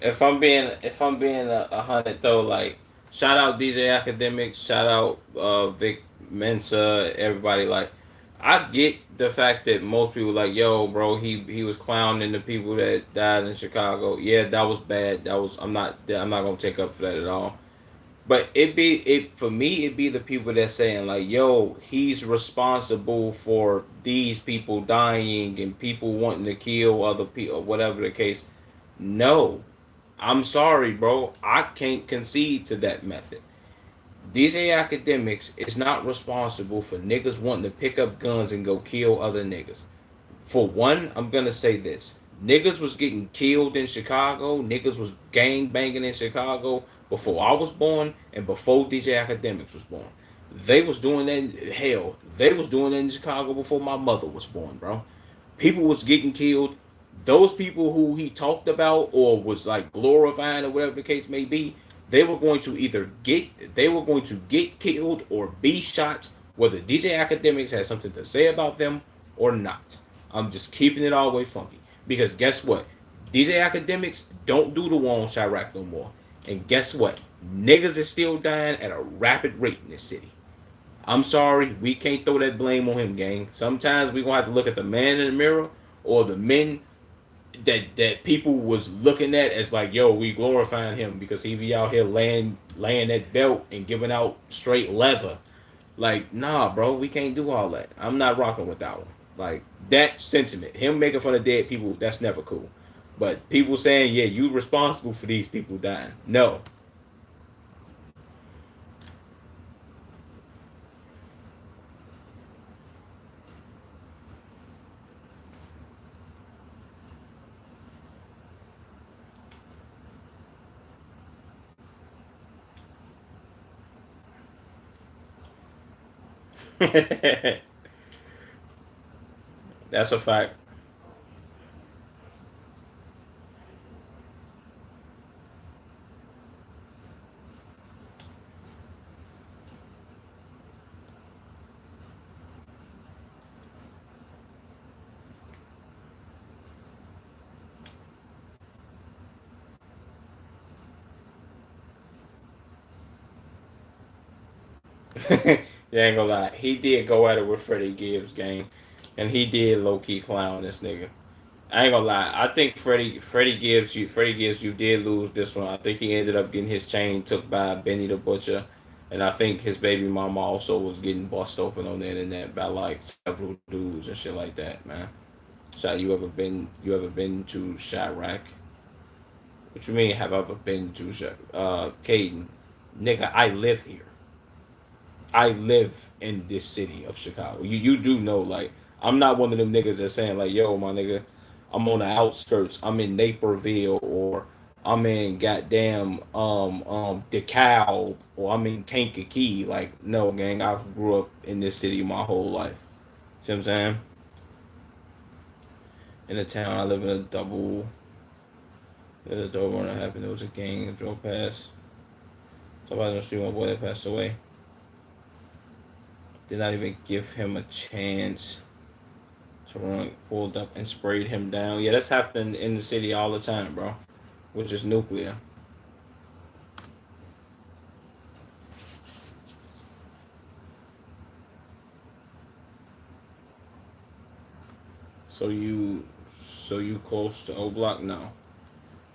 If I'm being a hundred though, like shout out DJ Academics, shout out Vic Mensa, everybody. Like I get the fact that most people like, yo, bro, he was clowning the people that died in Chicago. Yeah, that was bad. That was I'm not gonna take up for that at all. But it for me it be the people that saying like, yo, he's responsible for these people dying and people wanting to kill other people, whatever the case. No, I'm sorry, bro. I can't concede to that method. DJ Academics is not responsible for niggas wanting to pick up guns and go kill other niggas. For one, I'm gonna say this. Niggas was getting killed in Chicago. Niggas was gang banging in Chicago before I was born and before DJ Academics was born. They was doing that. Hell, they was doing that in Chicago before my mother was born, bro. People was getting killed. Those people who he talked about or was like glorifying or whatever the case may be, they were going to get killed or be shot, whether DJ Academics has something to say about them or not. I'm just keeping it all the way funky. Because guess what? DJ Academics don't do the war on Chirac no more. And guess what? Niggas is still dying at a rapid rate in this city. I'm sorry, we can't throw that blame on him, gang. Sometimes we gonna have to look at the man in the mirror or the men that people was looking at as like, yo, we glorifying him because he be out here laying that belt and giving out straight leather. Like, nah, bro, we can't do all that. I'm not rocking with that one. Like that sentiment, him making fun of dead people, that's never cool. But people saying, yeah, you responsible for these people dying. No. That's a fact. You ain't gonna lie. He did go at it with Freddie Gibbs game. And he did low key clown this nigga. I ain't gonna lie. I think Freddie Gibbs you did lose this one. I think he ended up getting his chain took by Benny the Butcher. And I think his baby mama also was getting bust open on the internet by like several dudes and shit like that, man. Shot, you ever been to Chirac? What you mean have I ever been to Caden? Nigga, I live here. I live in this city of Chicago. You do know, like, I'm not one of them niggas that's saying like, yo, my nigga, I'm on the outskirts. I'm in Naperville or I'm in goddamn DeKalb or I'm in Kankakee. Like, no, gang, I grew up in this city my whole life. See what I'm saying? In the town, I live in a double. There's a double run that happened. There was a gang that drove past. Somebody on the street, my boy that passed away. Did not even give him a chance. Someone pulled up and sprayed him down. Yeah, that's happening in the city all the time, bro. Which is nuclear. So you, so you close to O Block? No.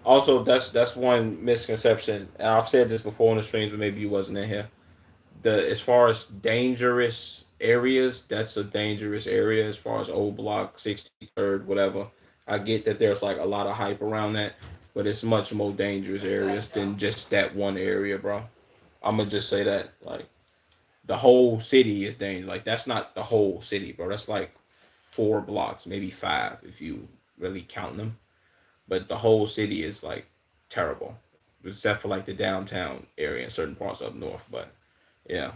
Also, that's one misconception. And I've said this before on the streams, but maybe you wasn't in here. The as far as dangerous areas, that's a dangerous area. As far as Old Block, 63rd, whatever. I get that there's like a lot of hype around that, but it's much more dangerous areas than just that one area, bro. I'm gonna just say that like the whole city is dangerous. Like that's not the whole city, bro. That's like 4 blocks, maybe 5 if you really count them. But the whole city is like terrible, except for like the downtown area and certain parts up north. But yeah.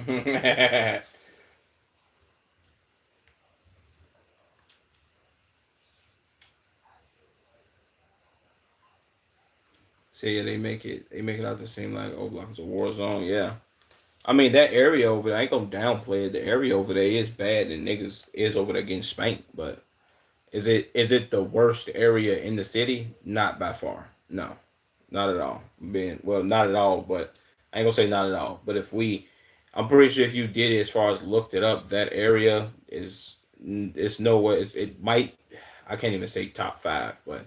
See, yeah, they make it out to seem like oh, like it's a war zone. Yeah, I mean that area over there, I ain't gonna downplay it. The area over there is bad, and niggas is over there getting spanked. But is it the worst area in the city? Not by far. No, not at all. Being well, not at all. But I ain't gonna say not at all. But if we, I'm pretty sure if you did it as far as looked it up, that area is it's nowhere. It might. I can't even say top five, but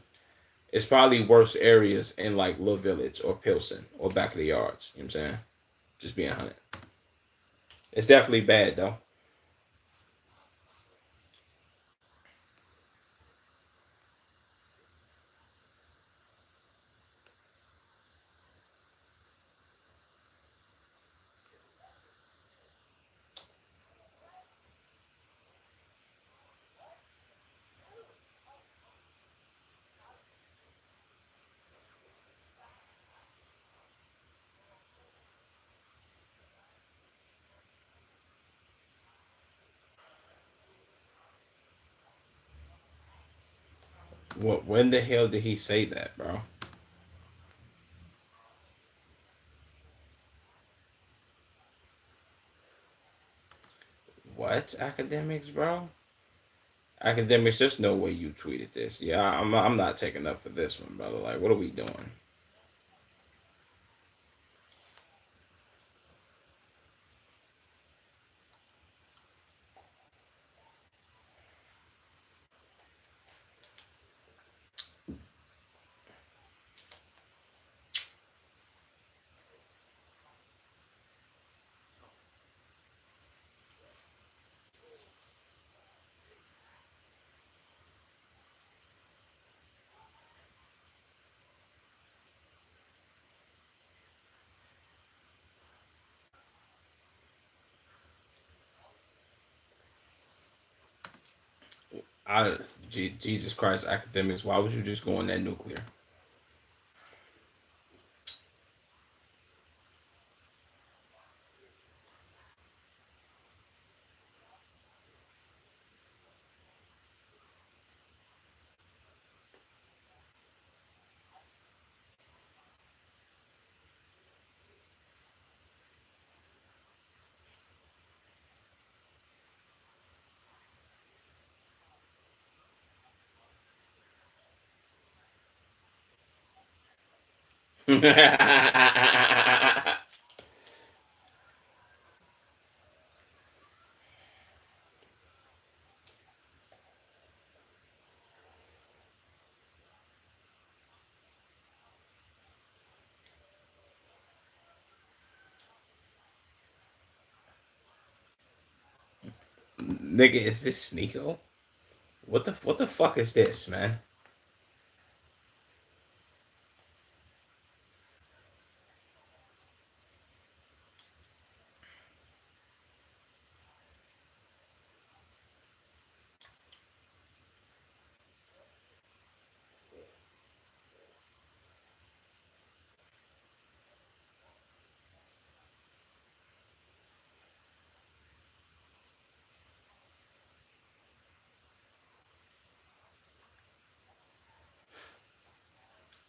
it's probably worse areas in like Little Village or Pilsen or back of the yards. You know what I'm saying? Just being honest. It's definitely bad though. What? When the hell did he say that, bro? What academics, bro? Academics, there's no way you tweeted this. Yeah, I'm not taking up for this one, brother. Like, what are we doing? I, Jesus Christ, academics. Why would you just go on that nuclear? Nigga, is this Sneeko? What the fuck is this, man?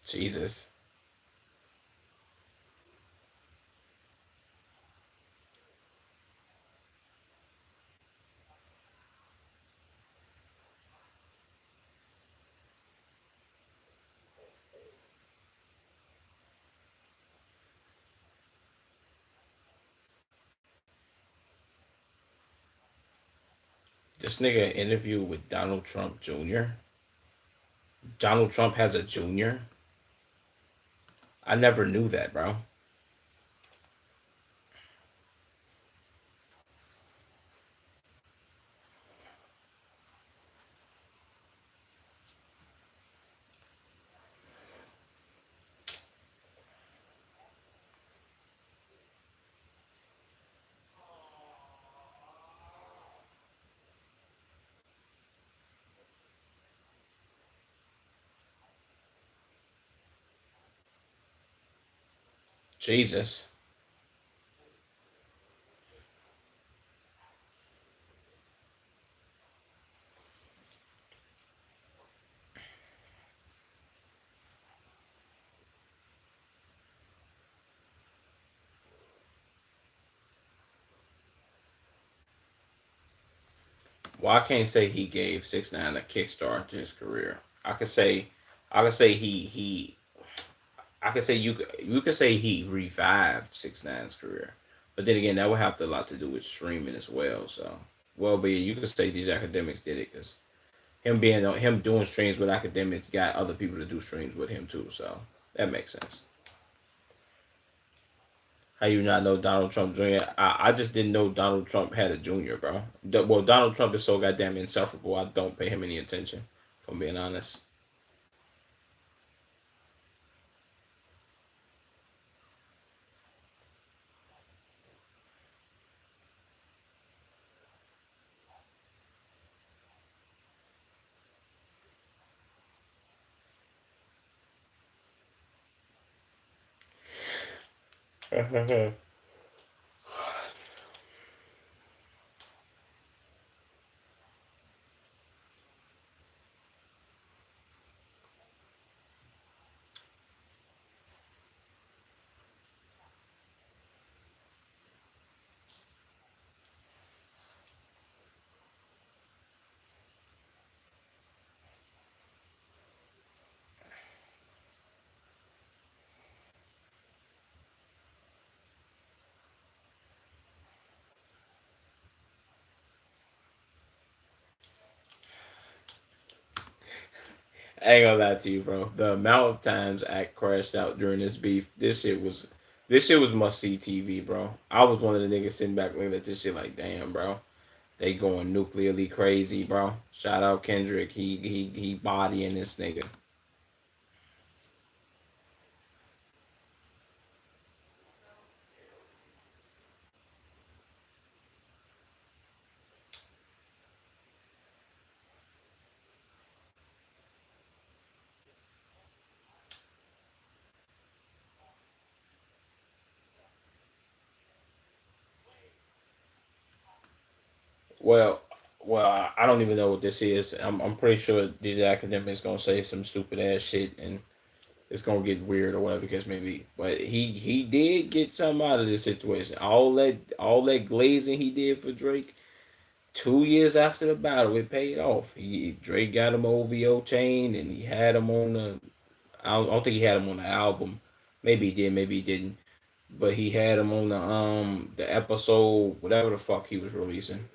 Jesus. This nigga interview with Donald Trump Jr. Donald Trump has a junior. I never knew that, bro. Jesus. Well, I can't say he gave 6ix9ine a kickstart to his career. I could say, I could say I could say you could say he revived 6ix9ine's career, but then again, that would have to a lot to do with streaming as well. So, well, but yeah, you could say these academics did it because him doing streams with academics got other people to do streams with him too. So that makes sense. How you not know Donald Trump Jr.? I just didn't know Donald Trump had a junior, bro. Well, Donald Trump is so goddamn insufferable. I don't pay him any attention, if I'm being honest. I ain't gonna lie to you, bro. The amount of times Act crashed out during this beef, this shit was must see TV, bro. I was one of the niggas sitting back looking at this shit like, damn, bro. They going nuclearly crazy, bro. Shout out Kendrick. He bodying this nigga. Well, I don't even know what this is. I'm pretty sure these academics gonna say some stupid ass shit and it's gonna get weird or whatever because maybe. But he did get something out of this situation. All that glazing he did for Drake. 2 years after the battle, it paid off. Drake got him OVO chain and he had him on the. I don't think he had him on the album. Maybe he did, maybe he didn't. But he had him on the episode, whatever the fuck he was releasing.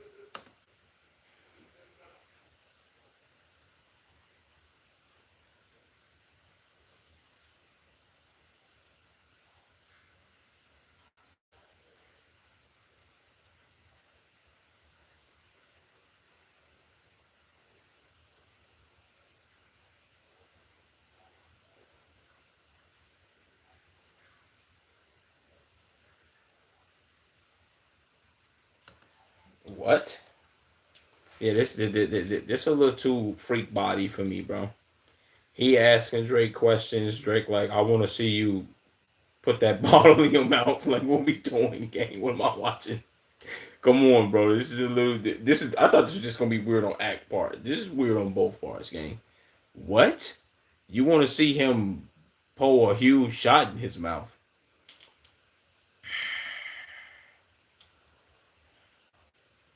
What? Yeah, this a little too freak body for me, bro. He asking Drake questions. Drake like, I want to see you put that bottle in your mouth. Like, what we doing, gang? What am I watching? Come on, bro. This is a little. This is. I thought this was just gonna be weird on act part. This is weird on both parts, gang. What? You want to see him pull a huge shot in his mouth?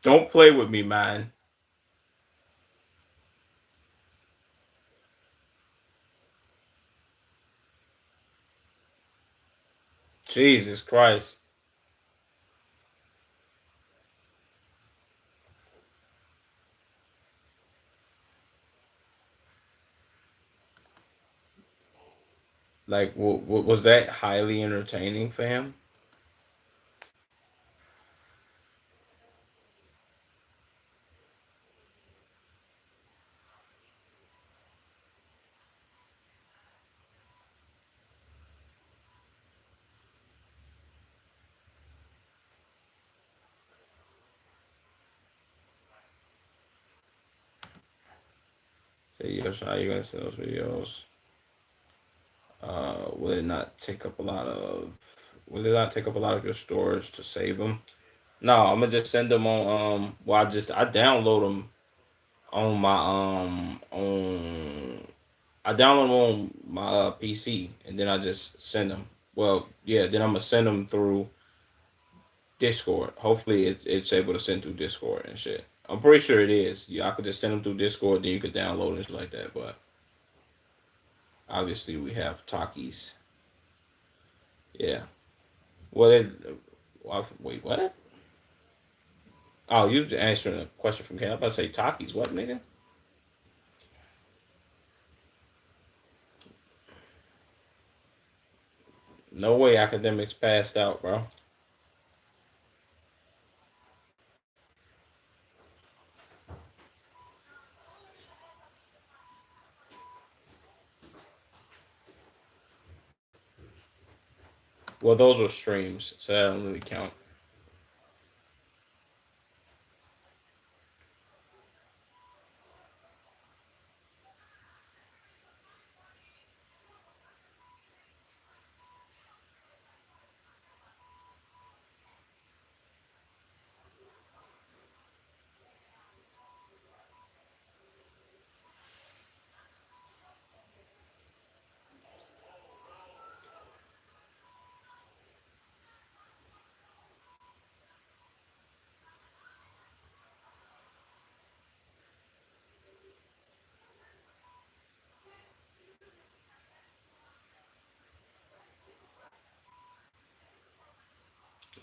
Don't play with me, man. Jesus Christ. Like, was that highly entertaining for him? Say, yes, how you gonna see those videos? Will it not take up a lot of? Will it not take up a lot of your storage to save them? No, I'm gonna just send them on. Well, I download them on my on. I download them on my PC and then I just send them. Well, yeah, then I'm gonna send them through Discord. Hopefully, it's able to send through Discord and shit. I'm pretty sure it is. Yeah, I could just send them through Discord, then you could download it like that. But obviously, we have Takis. Yeah. Well, wait, what? Oh, you was answering a question from Ken. I'm about to say Takis. What, nigga? No way academics passed out, bro. Well, those were streams, so that don't really count.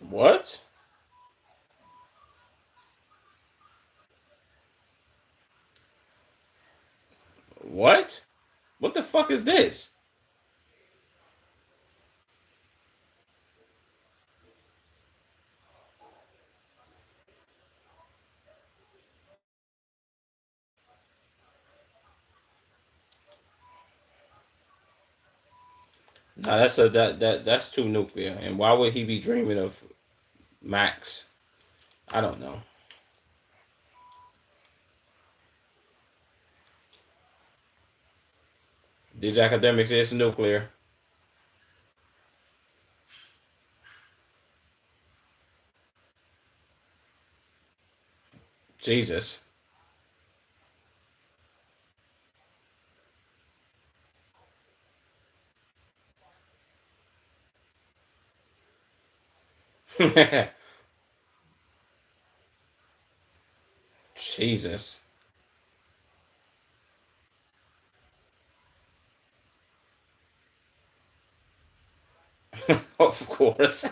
What? What? What the fuck is this? Nah, that's too nuclear. And why would he be dreaming of Max? I don't know. These academics is nuclear. Jesus. Jesus. Of course.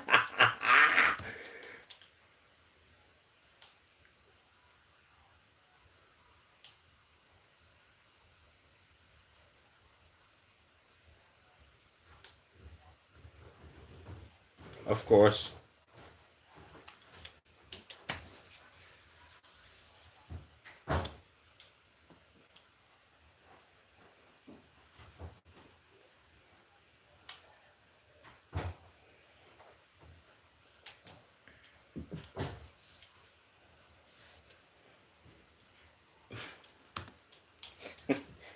Of course.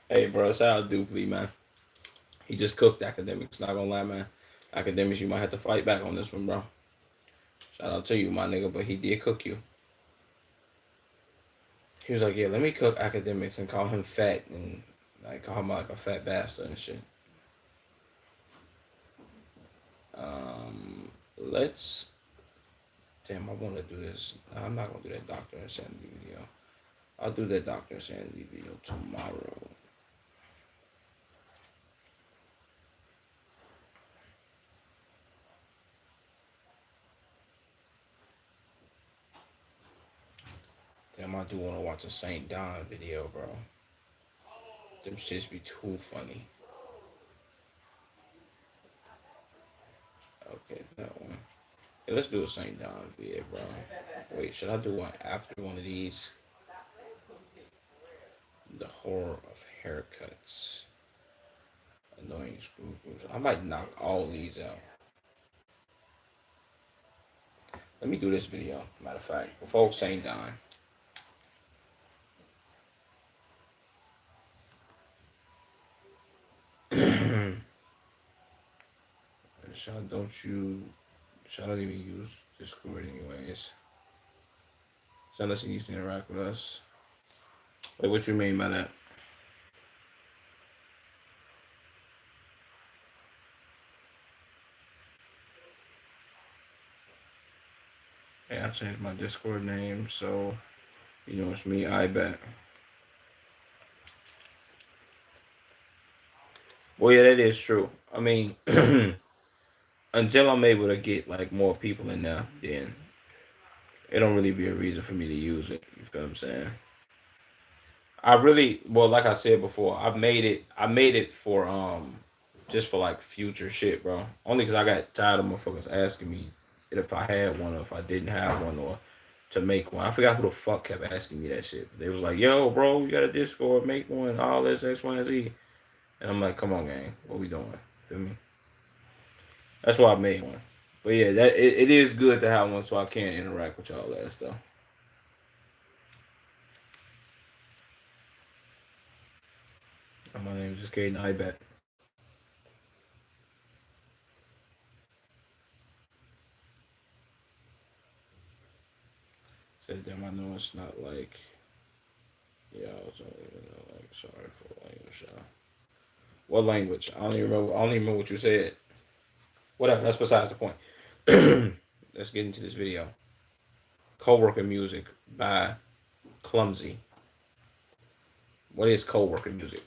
Hey, bro, shout out Dupley, man. He just cooked academics. Not gonna lie, man. Academics, you might have to fight back on this one, bro. Shout out to you, my nigga, but he did cook you. He was like, yeah, let me cook academics and call him fat and like call him like a fat bastard and shit. Let's. Damn, I want to do this. I'm not gonna do that Doctor Insanity video. I'll do that Doctor Insanity video tomorrow. Damn, I do want to watch a Saint Don video, bro. Them shits be too funny. Okay, that one. Hey, let's do a Saint Don video, bro. Wait, should I do one after one of these? The horror of haircuts. Annoying screws. I might knock all these out. Let me do this video. Matter of fact, before Saint Don. Sean, don't you? Sean don't even use Discord anyways. So unless he needs to interact with us. Wait, what you mean by that? Hey, I changed my Discord name, so You know, it's me. I bet. Well, yeah, that is true. I mean, until I'm able to get like more people in there, then it don't really be a reason for me to use it. You feel what I'm saying? I really, well, like I said before, I made it. I made it for just for like future shit, bro. Only because I got tired of motherfuckers asking me if I had one or if I didn't have one or to make one. I forgot who the fuck kept asking me that shit. They was like, "Yo, bro, you got a Discord? Make one. All this X, Y, and Z." And I'm like, "Come on, gang, what we doing?" Feel me? That's why I made one. But yeah, it is good to have one so I can interact with y'all that stuff. And my name is just Caden. I bet. Said damn, I know it's not like yeah, I was like sorry for language. What language? I don't even remember. I don't even remember what you said. Whatever. That's besides the point. Let's get into this video. Coworker music by Clumsy. What is coworker music?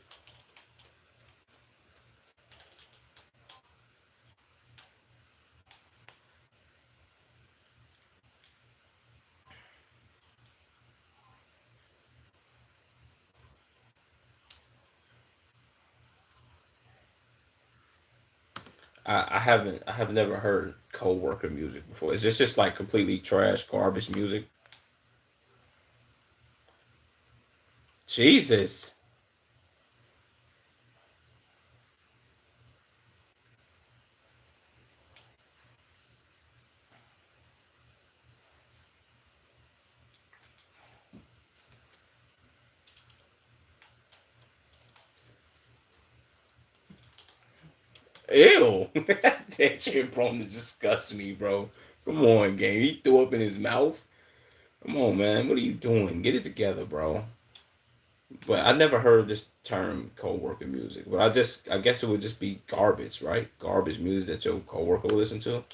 I haven't. I have never heard coworker music before. Is this just like completely trash, garbage music? Jesus. Ew. That shit prone to disgust me, bro. Come on, gang. He threw up in his mouth. Come on, man. What are you doing? Get it together, bro. But I never heard this term co-worker music. But I guess it would just be garbage, right? Garbage music that your coworker will listen to.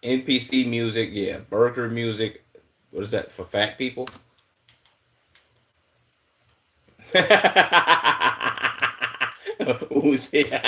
NPC music, yeah. Burger music. What is that for fat people? Who's it?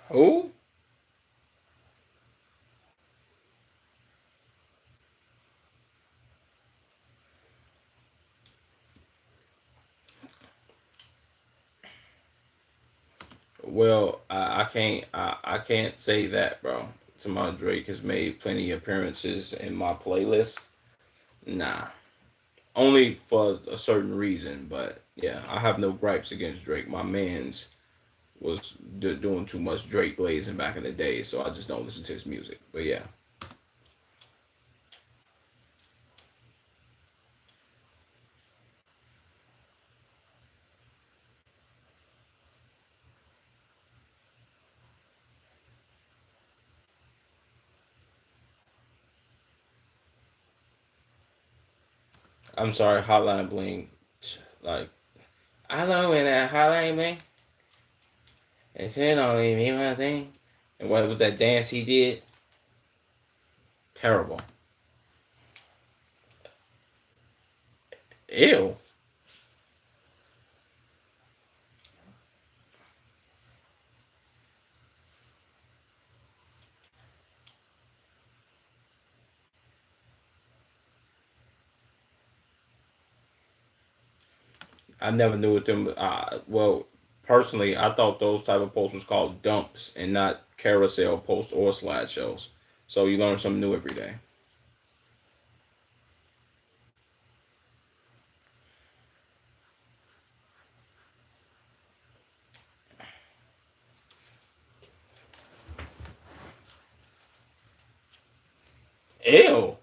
Who? Well, I can't say that, bro. Tomorrow Drake has made plenty of appearances in my playlist. Nah, only for a certain reason. But yeah, I have no gripes against Drake. My man's was doing too much Drake blazing back in the day, so I just don't listen to his music. But yeah, I'm sorry, Hotline Bling, like I know when that Hotline Bling, it said only me my thing, and what was that dance he did? Terrible. Ew. I never knew what them. Well, personally, I thought those type of posts was called dumps and not carousel posts or slideshows. So you learn something new every day. Ew.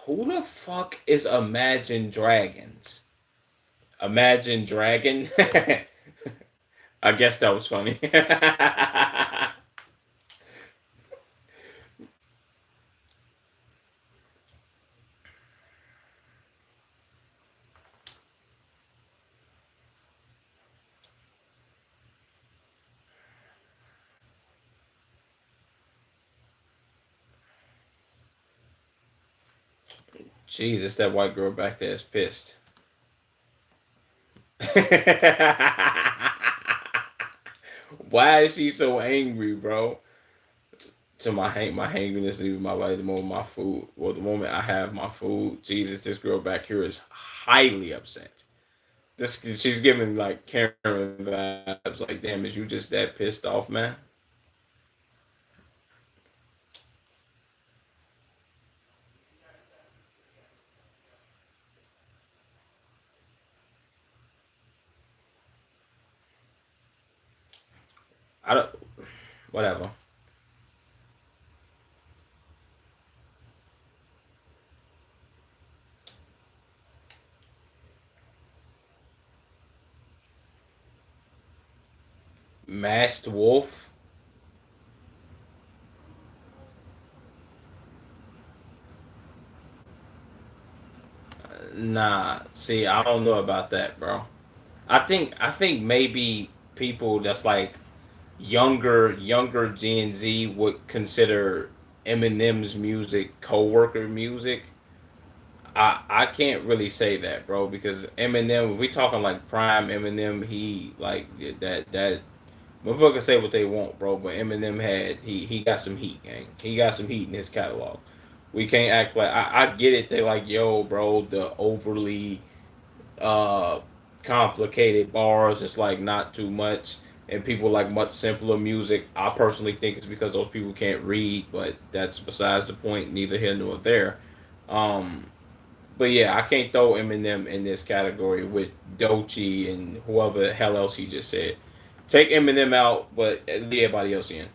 Who the fuck is Imagine Dragons? Imagine Dragon? I guess that was funny. Jesus, that white girl back there is pissed. Why is she so angry, bro? To my hangriness leaving my body the moment my food, well, the moment I have my food, Jesus, this girl back here is highly upset. This she's giving like Karen vibes. Like, damn, is you just that pissed off, man? I don't. Whatever. Masked Wolf. Nah, see, I don't know about that, bro. I think maybe people that's like younger Gen Z would consider Eminem's music coworker music. I can't really say that, bro, because Eminem, if we talking like prime Eminem, he like that motherfuckers say what they want, bro, but Eminem had he got some heat, gang. He got some heat in his catalog. We can't act like I get it. They like, yo, bro, the overly uh complicated bars. It's like not too much, and people like much simpler music. I personally think it's because those people can't read, but that's besides the point. Neither here nor there. Um, but yeah, I can't throw Eminem in this category with Doechii and whoever the hell else he just said. Take Eminem out, but leave everybody else in.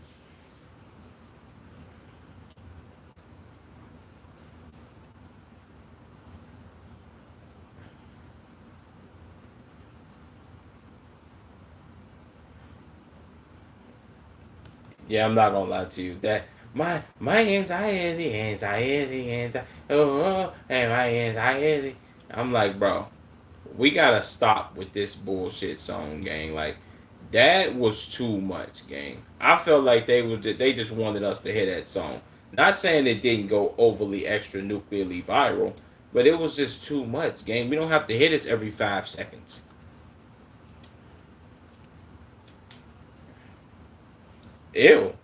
Yeah, I'm not gonna lie to you. That my anxiety, and my anxiety. I'm like, bro, we gotta stop with this bullshit song, gang. Like, that was too much, gang. I felt like they just wanted us to hear that song. Not saying it didn't go overly extra nuclearly viral, but it was just too much, gang. We don't have to hit this every 5 seconds. Ew.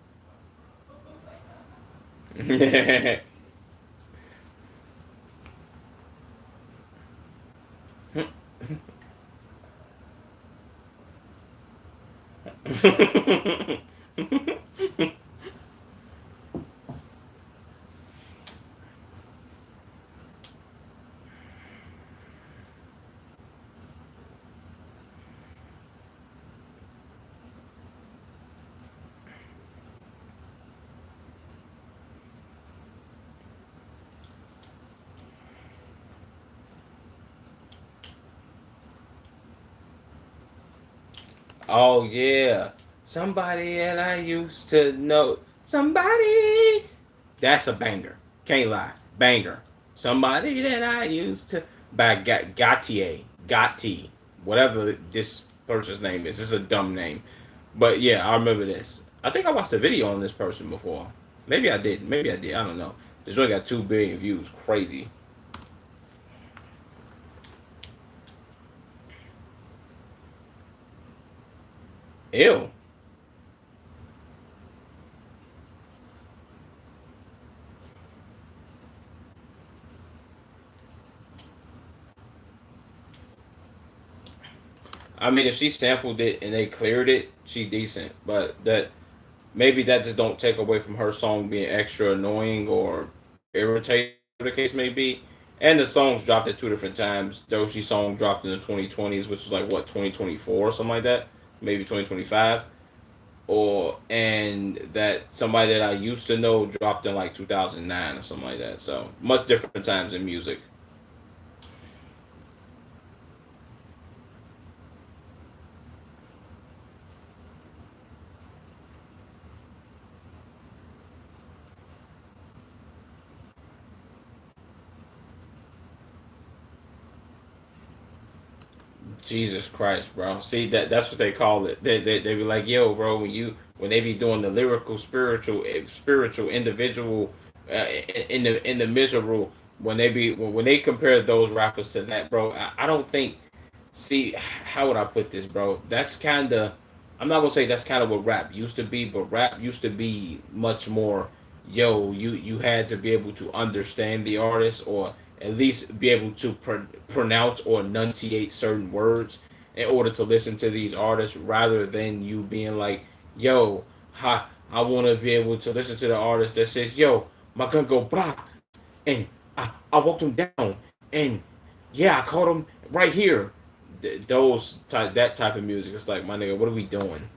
Oh yeah, somebody that I used to know. Somebody. That's a banger. Can't lie, banger. Somebody that I used to by Gautier, Gotti, whatever this person's name is. This is a dumb name, but yeah, I remember this. I think I watched a video on this person before. Maybe I did. Maybe I did. I don't know. This only got 2 billion views. Crazy. Ew. I mean, if she sampled it and they cleared it, she decent. But that maybe that just don't take away from her song being extra annoying or irritating, whatever the case may be. And the songs dropped at two different times. Doshi's song dropped in the 2020s, which was like what 2024 or something like that, maybe 2025. Or and that somebody that I used to know dropped in like 2009 or something like that. So much different times in music. Jesus Christ, bro. See that's what they call it. They be like, yo, bro, when they be doing the lyrical, spiritual, individual, in the miserable, when they compare those rappers to that, bro, I don't think. See, how would I put this, bro? That's kind of. I'm not gonna say that's kind of what rap used to be, but rap used to be much more. Yo, you had to be able to understand the artist, or at least be able to pronounce or enunciate certain words in order to listen to these artists, rather than you being like, yo, I want to be able to listen to the artist that says, yo, my gun go blah, and I walked him down, and yeah, I caught him right here. That type of music, it's like, my nigga, what are we doing?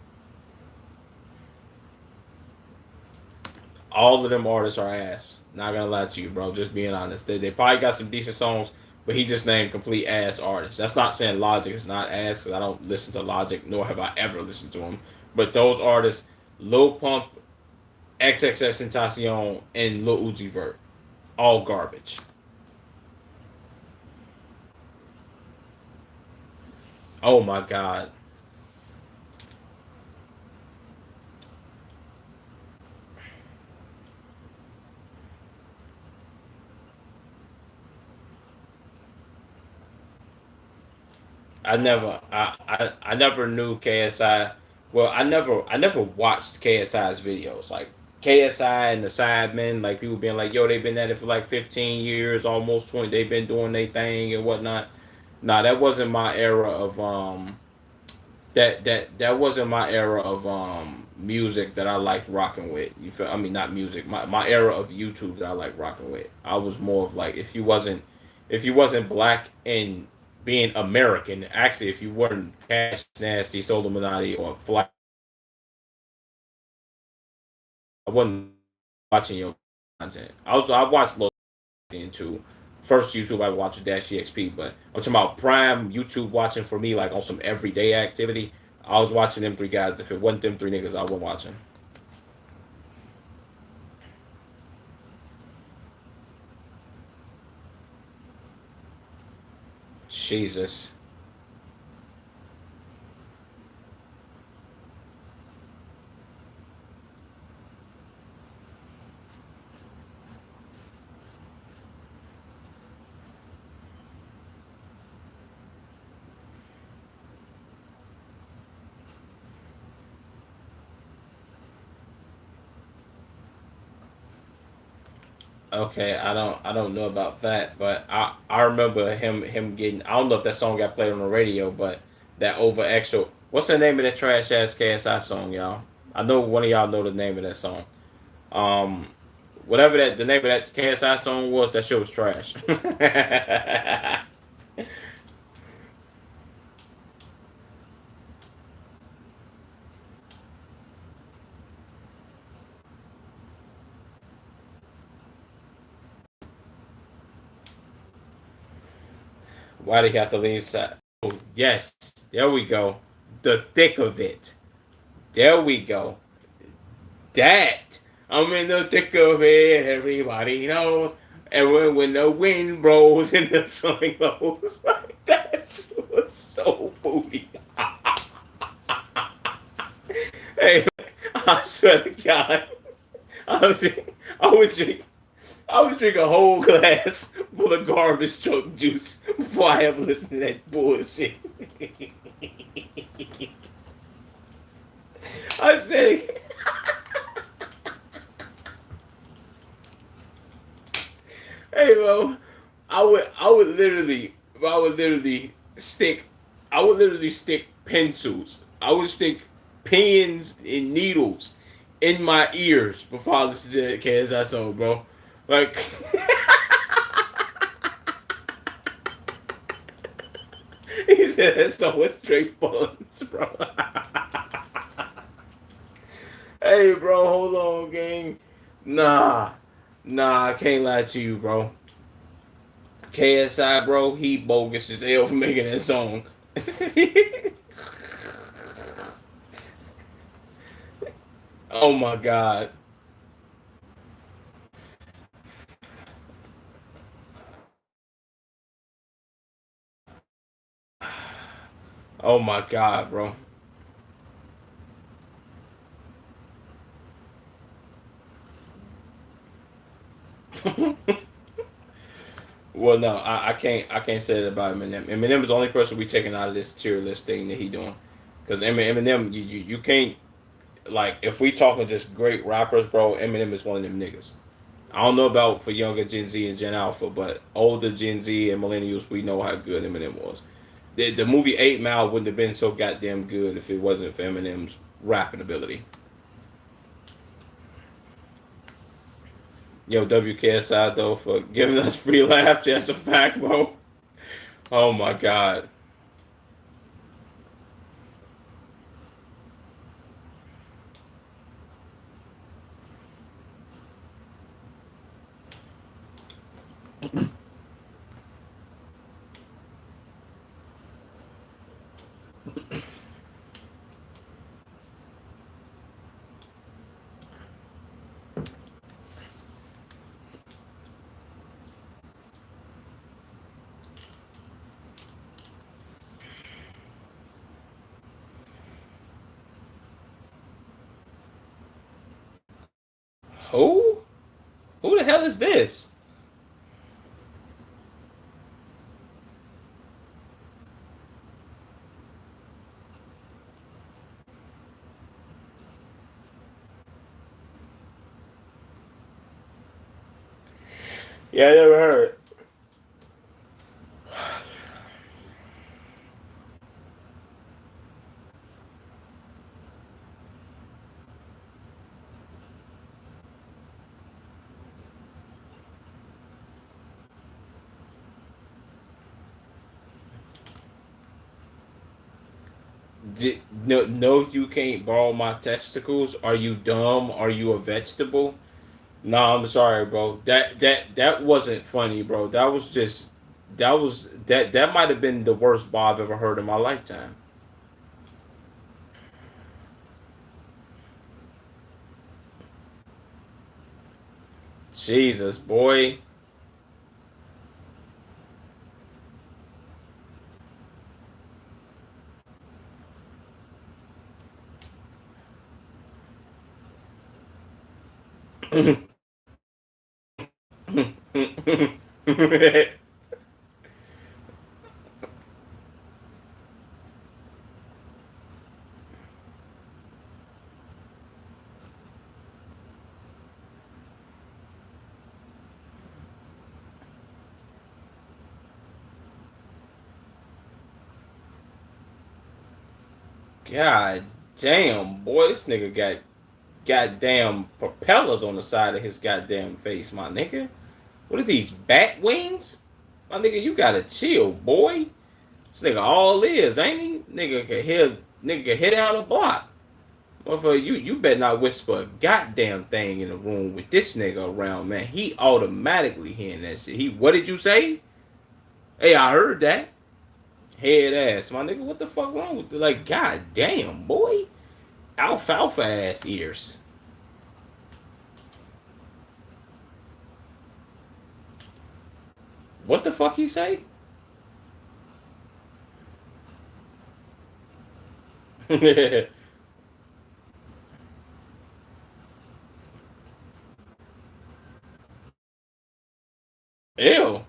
All of them artists are ass. Not gonna lie to you, bro. Just being honest. They probably got some decent songs, but he just named complete ass artists. That's not saying Logic is not ass, because I don't listen to Logic, nor have I ever listened to him. But those artists, Lil Pump, XXX Tentacion, and Lil Uzi Vert, all garbage. Oh my god. I never knew KSI. Well, I never watched KSI's videos. Like KSI and the Sidemen, like people being like, yo, they've been at it for like 15 years, almost 20. They've been doing their thing and whatnot. Nah, that wasn't my era of that wasn't my era of music that I liked rocking with. You feel? I mean, not music. My era of YouTube that I like rocking with. I was more of like, if you wasn't black and being American, actually, if you weren't Cash Nasty, Soul Illuminati, or Fly, I wasn't watching your content. I watched Lil into first YouTube I watched Dash EXP, but I'm talking about prime YouTube watching for me, like on some everyday activity. I was watching them three guys. If it wasn't them three niggas, I wasn't watching. Jesus. Okay, I don't know about that, but I remember him getting. I don't know if that song got played on the radio, but that over extra. What's the name of that trash ass KSI song, y'all? I know one of y'all know the name of that song. Um, whatever that the name of that KSI song was, that shit was trash. Why did he have to leave? Oh, yes, there we go. The thick of it. There we go. That I'm in the thick of it. Everybody knows. And when the wind blows and the sun goes, like that was so booty. Hey, I swear to God, I was, I would drink, I would drink a whole glass full of garbage truck juice before I ever listen to that bullshit. I said, hey, bro, I would literally stick, I would literally stick pencils. I would stick pins and needles in my ears before I listen to that KSI song, bro. Like, That's so straight buns, bro. Hey, bro, hold on, gang. Nah, I can't lie to you, bro. KSI, bro, he bogus as hell for making that song. Oh my god. Oh my god, bro. Well, no, I can't say that about Eminem. Eminem is the only person we taking out of this tier list thing that he doing, because Eminem, you can't, like, if we talking just great rappers, bro. Eminem is one of them niggas. I don't know about for younger Gen Z and Gen Alpha, but older Gen Z and millennials, we know how good Eminem was. The movie 8 Mile wouldn't have been so goddamn good if it wasn't for Eminem's rapping ability. Yo, WKSI though for giving us free laugh. That's a fact, bro. Oh my god. Who? Who the hell is this? Yeah, I never heard. No, no, you can't borrow my testicles. Are you dumb? Are you a vegetable? No, I'm sorry, bro. That wasn't funny, bro. That might have been the worst bar I've ever heard in my lifetime. Jesus, boy. God damn, boy, this nigga got goddamn propellers on the side of his goddamn face, my nigga. What are these bat wings? My nigga, you gotta chill, boy. This nigga all is, ain't he? Nigga can hit out a block. Motherfucker, you better not whisper a goddamn thing in the room with this nigga around, man. He automatically hearing that shit. What did you say? Hey, I heard that. Head ass, my nigga. What the fuck wrong with you? Like, goddamn, boy. Alfalfa ass ears. What the fuck he say? Ew.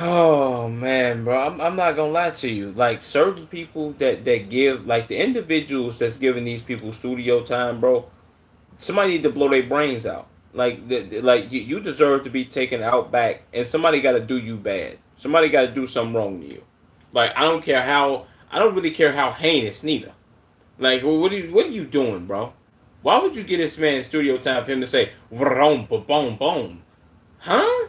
Oh. Oh man, bro, I'm not gonna lie to you. Like certain people that give like the individuals that's giving these people studio time, bro. Somebody need to blow their brains out. Like like you deserve to be taken out back, and somebody got to do you bad. Somebody got to do something wrong to you. Like I don't care how. I don't really care how heinous neither. Like what are you doing, bro? Why would you get this man studio time for him to say vroom ba boom boom? Huh?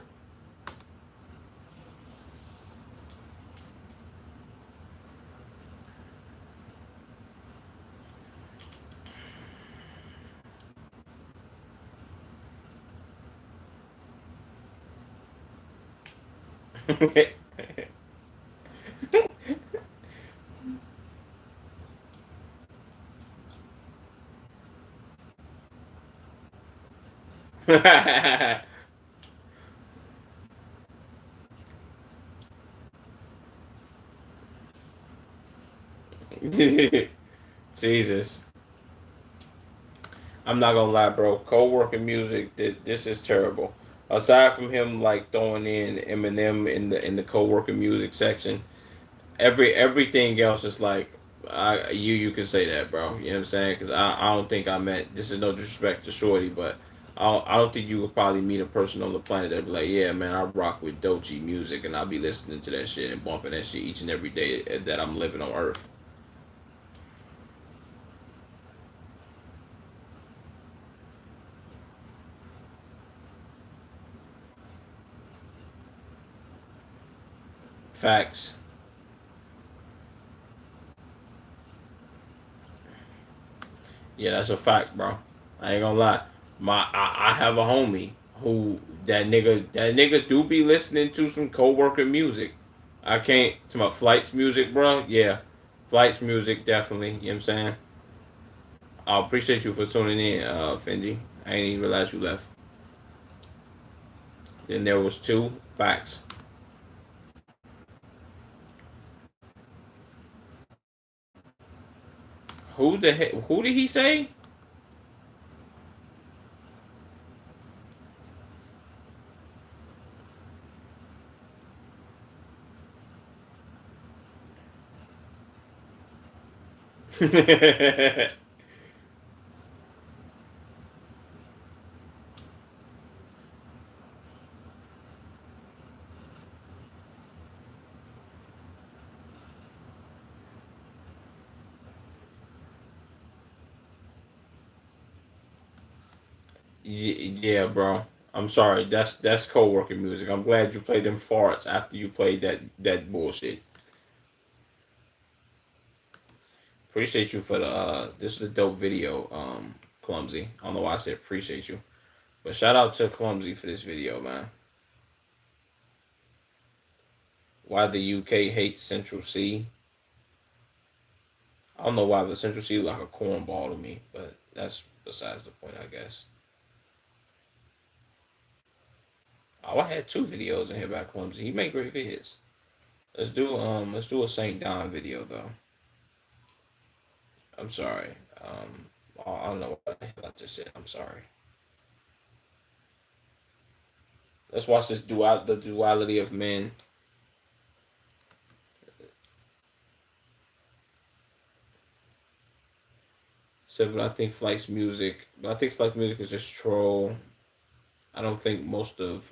Jesus. I'm not gonna lie, bro. Co-working music, this is terrible. Aside from him like throwing in Eminem in the co-working music section, everything else is like, you can say that, bro. You know what I'm saying? Because I don't think I met. This is no disrespect to Shorty, but I don't think you would probably meet a person on the planet that be like, yeah, man, I rock with Dochi music, and I'll be listening to that shit and bumping that shit each and every day that I'm living on Earth. Facts. Yeah, that's a fact, bro. I ain't gonna lie. I have a homie who that nigga do be listening to some co-worker music. I can't to my flights music, bro. Yeah. Flights music definitely, you know what I'm saying? I appreciate you for tuning in, Finji. I ain't even realize you left. Then there was two facts. Who did he say? Yeah, bro. I'm sorry. That's co-working music. I'm glad you played them farts after you played that bullshit. Appreciate you for the this is a dope video, Clumsy. I don't know why I said appreciate you. But shout out to Clumsy for this video, man. Why the UK hates Central C. I don't know why, but Central C like a cornball to me. But that's besides the point, I guess. Oh, I had two videos in here by Clumsy. He made great videos. Let's do a Saint Don video though. I'm sorry. I don't know what the hell I just said. I'm sorry. Let's watch the duality of men. So, but I think Flight's music is just troll. I don't think most of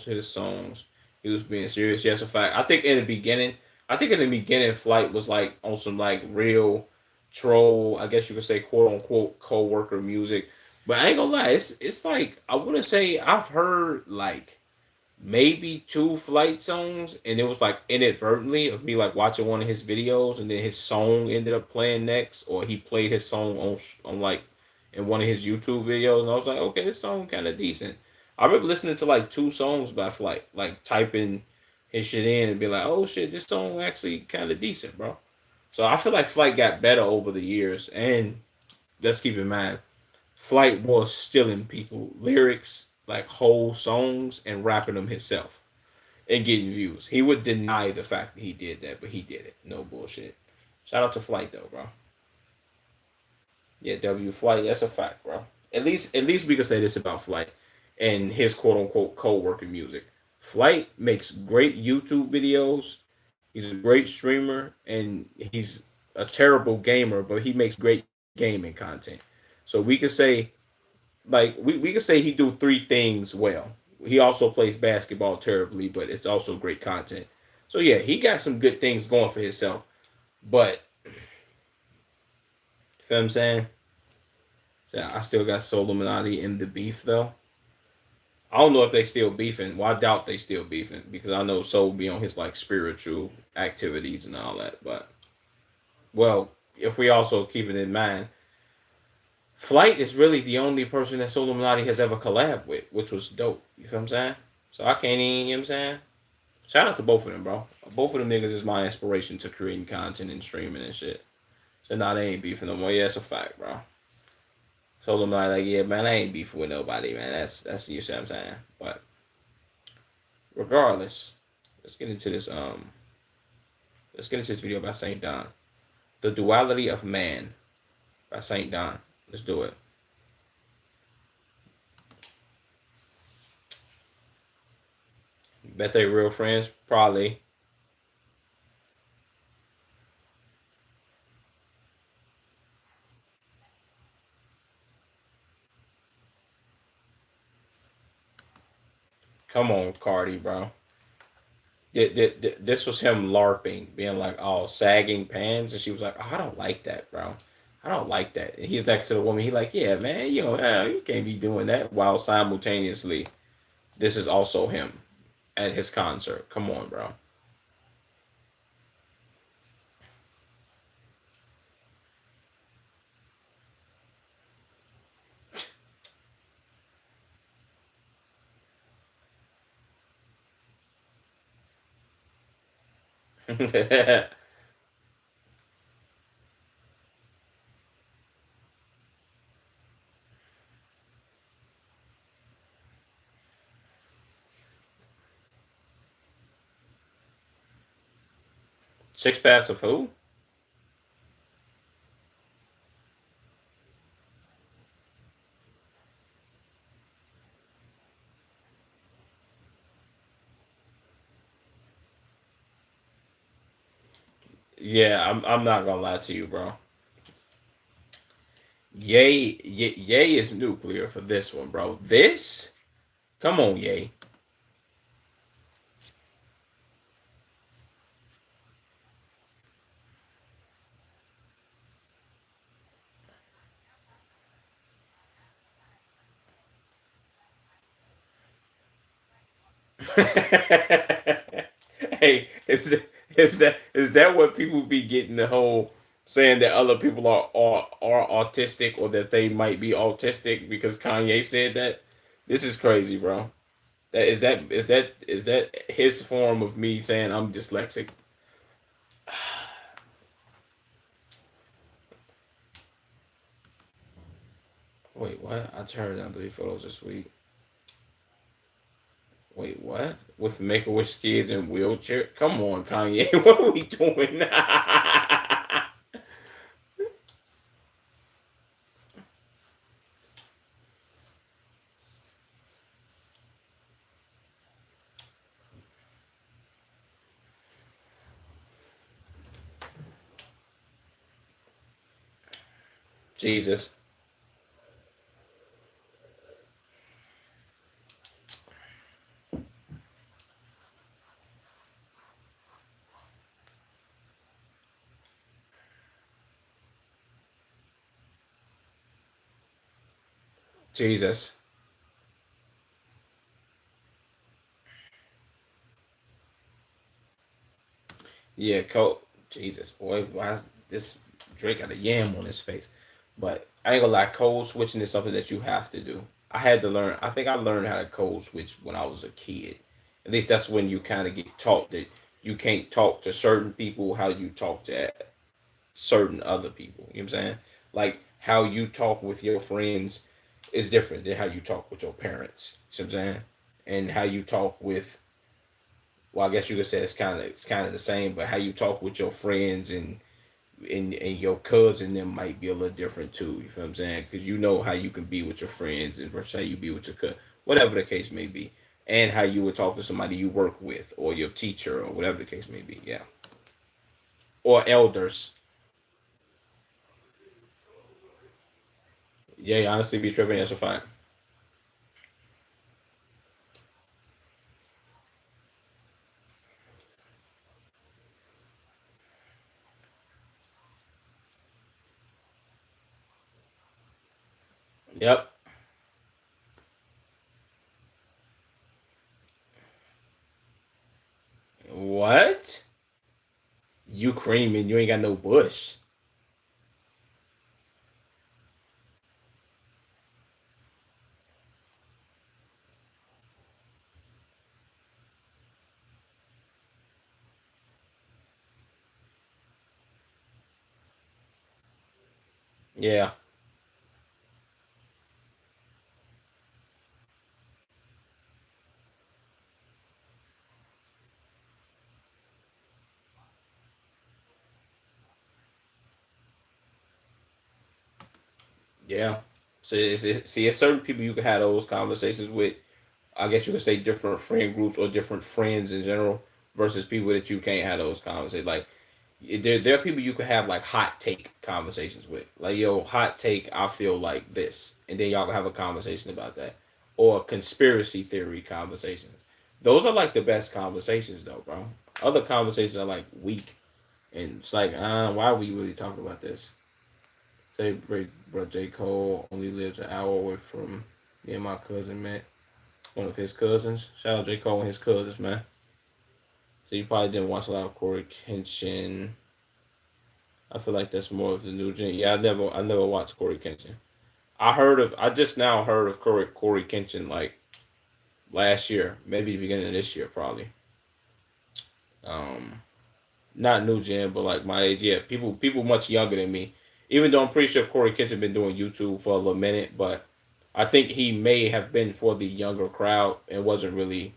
his songs he was being serious. Yes, in fact, I think in the beginning, Flight was like on some like real troll. I guess you could say quote unquote co-worker music. But I ain't gonna lie, it's like I wouldn't say I've heard like maybe two Flight songs, and it was like inadvertently of me like watching one of his videos, and then his song ended up playing next, or he played his song on like in one of his YouTube videos, and I was like, okay, this song kind of decent. I remember listening to like two songs by Flight, like typing his shit in and be like, oh shit, this song actually kind of decent, bro. So I feel like Flight got better over the years, and let's keep in mind Flight was stealing people lyrics, like whole songs, and rapping them himself and getting views. He would deny the fact that he did that, but he did it. No bullshit. Shout out to Flight though, bro. Yeah, W Flight, that's a fact, bro. At least we can say this about Flight and his quote unquote co-working music. Flight makes great YouTube videos. He's a great streamer and he's a terrible gamer, but he makes great gaming content. So we could say we could say he do three things well. He also plays basketball terribly, but it's also great content. So yeah, he got some good things going for himself. But you feel what I'm saying? So I still got Soul Illuminati in the beef though. I don't know if they still beefing. Well, I doubt they still beefing because I know Soul be on his like spiritual activities and all that. But well, if we also keep it in mind, Flight is really the only person that Soul Illuminati has ever collabed with, which was dope. You feel what I'm saying? So I can't even, you know what I'm saying? Shout out to both of them, bro. Both of them niggas is my inspiration to creating content and streaming and shit. So now they ain't beefing no more. Yeah, it's a fact, bro. Told them like, yeah, man, I ain't beefing with nobody, man. That's you see what I'm saying. But regardless, let's get into this. Let's get into this video by Saint Don. The Duality of Man by Saint Don. Let's do it. Bet they real friends, probably. Come on, Cardi, bro. This was him LARPing, being like, oh, sagging pants. And she was like, oh, I don't like that, bro. I don't like that. And he's next to the woman. He like, yeah, man, you can't be doing that. While simultaneously, this is also him at his concert. Come on, bro. Six Paths of who? Yeah, I'm not gonna lie to you, bro. Yay is nuclear for this one, bro. This, come on, Yay. Hey, is that what people be getting the whole saying that other people are autistic or that they might be autistic because Kanye said that? This is crazy, bro. That is that his form of me saying I'm dyslexic? Wait, what? I turned down 3 photos this week. Wait, what? With Make a Wish kids in wheelchair? Come on, Kanye. What are we doing? Jesus. Jesus. Yeah, Cole. Jesus, boy. Why is this Drake got a yam on his face? But I ain't gonna lie, code switching is something that you have to do. I had to learn. I think I learned how to code switch when I was a kid. At least that's when you kind of get taught that you can't talk to certain people how you talk to certain other people. You know what I'm saying? Like how you talk with your friends is different than how you talk with your parents. You know what I'm saying? And how you talk with, well, I guess you could say it's kind of the same, but how you talk with your friends and your cousin them might be a little different too. You feel what I'm saying? Because you know how you can be with your friends and versus how you be with your cousin, whatever the case may be. and how you would talk to somebody you work with or your teacher or whatever the case may be. Yeah, or elders. Yeah, you honestly be tripping. That's a fact. Yep. What? You creaming? You ain't got no bush. Yeah. Yeah. So see, it's certain people you can have those conversations with. I guess you could say different friend groups or different friends in general versus people that you can't have those conversations. Like there are people you can have like hot take conversations with. Like yo, hot take, I feel like this, and then y'all can have a conversation about that, or conspiracy theory conversations. Those are like the best conversations though, bro. Other conversations are like weak, and it's like, why are we really talking about this? Say, bro, J. Cole only lives an hour away from me and my cousin met one of his cousins. Shout out J. Cole and his cousins, man. So you probably didn't watch a lot of Corey Kenshin. I feel like that's more of the new gen. Yeah, I never watched Corey Kenshin. I just now heard of Corey Kenshin like last year, maybe the beginning of this year, probably. Um, Not new gen, but like my age. Yeah, people much younger than me. Even though I'm pretty sure Corey Kenshin been doing YouTube for a little minute, but I think he may have been for the younger crowd and wasn't really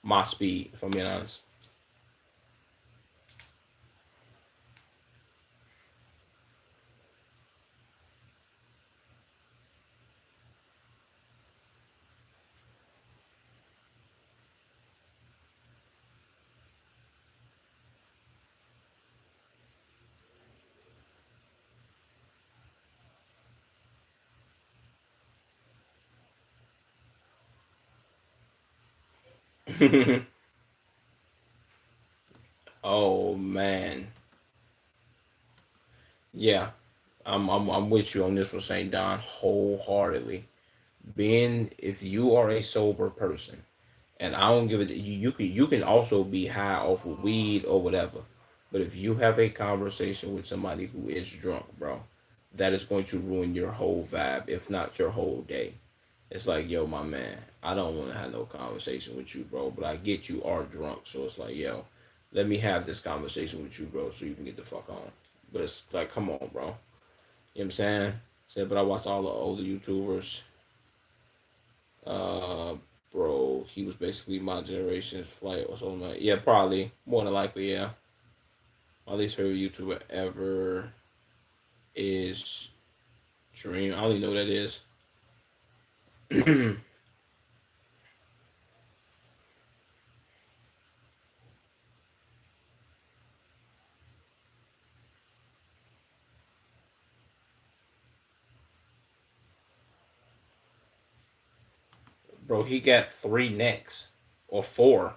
my speed, if I'm being honest. Oh man, yeah, I'm with you on this one, Saint Don, wholeheartedly. Being if you are a sober person, and I don't give it, you can also be high off of weed or whatever, but if you have a conversation with somebody who is drunk, bro, that is going to ruin your whole vibe, if not your whole day. It's like, yo, my man, I don't want to have no conversation with you, bro, but I get you are drunk, so it's like, yo, let me have this conversation with you, bro, so you can get the fuck on. But it's like, come on, bro. You know what I'm saying? Said, but I watch all the older YouTubers. Uh, Bro, he was basically my generation's flight or something like. Yeah, probably more than likely. Yeah, my least favorite YouTuber ever is Dream. I don't even know what that is. Bro, he got three necks or four.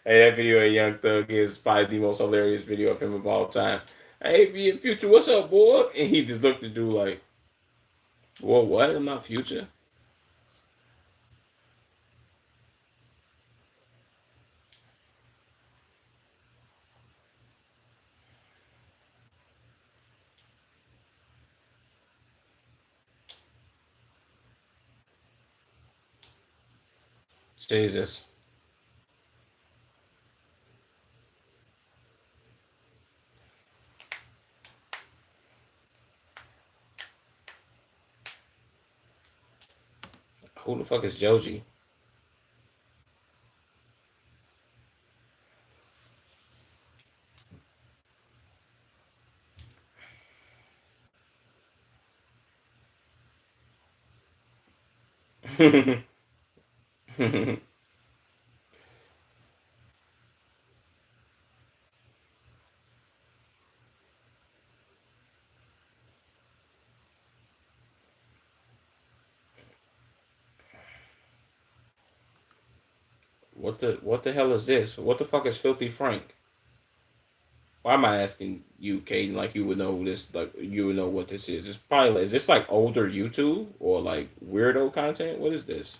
Hey, that video of Young Thug is probably the most hilarious video of him of all time. Hey, Future, what's up, boy? And he just looked at dude like, "Whoa, what? I'm not Future." Jesus. Who the fuck is Joji? What the hell is this? What the fuck is Filthy Frank? Why am I asking you, Caden? Like you would know who this, like you would know what this is. It's probably is this like older YouTube or like weirdo content? What is this?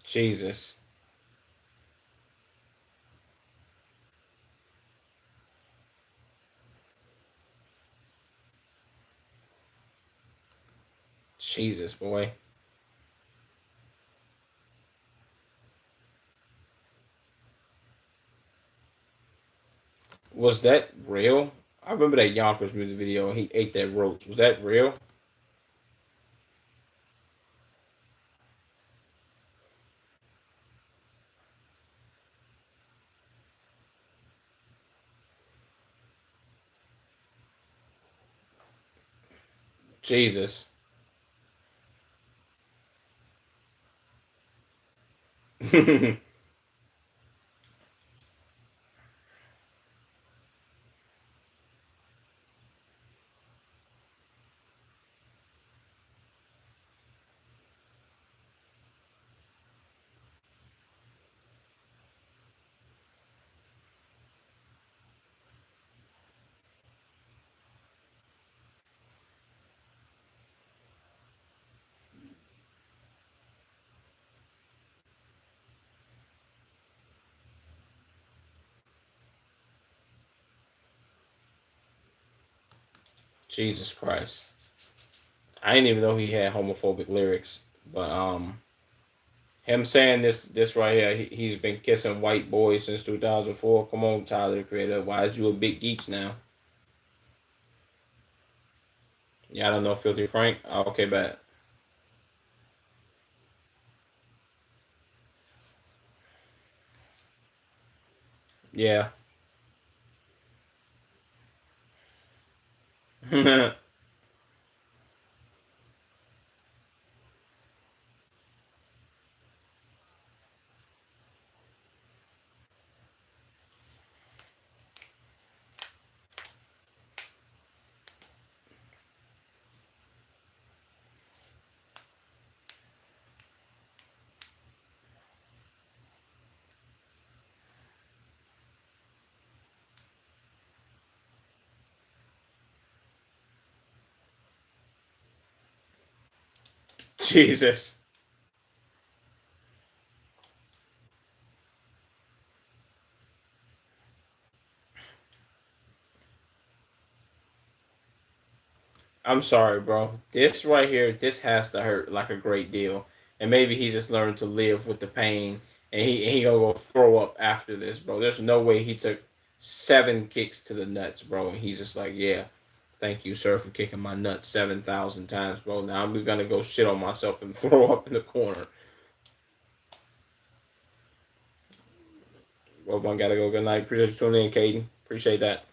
Jesus, Jesus, boy, was that real? I remember that Yonkers music video. And he ate that roach. Was that real? Jesus, Jesus Christ! I didn't even know he had homophobic lyrics, but him saying this right here, he's been kissing white boys since 2004. Come on, Tyler the Creator. Why is you a big geeks now? Yeah, I don't know, Filthy Frank. Oh, okay, bad. Yeah. Jesus. I'm sorry, bro. This right here, this has to hurt like a great deal. And maybe he just learned to live with the pain and he gonna go throw up after this, bro. There's no way he took 7 kicks to the nuts, bro. And he's just like, yeah, thank you, sir, for kicking my nuts 7,000 times, bro. Now I'm gonna go shit on myself and throw up in the corner. Well, one gotta go. Good night. Appreciate you tuning in, Caden. Appreciate that.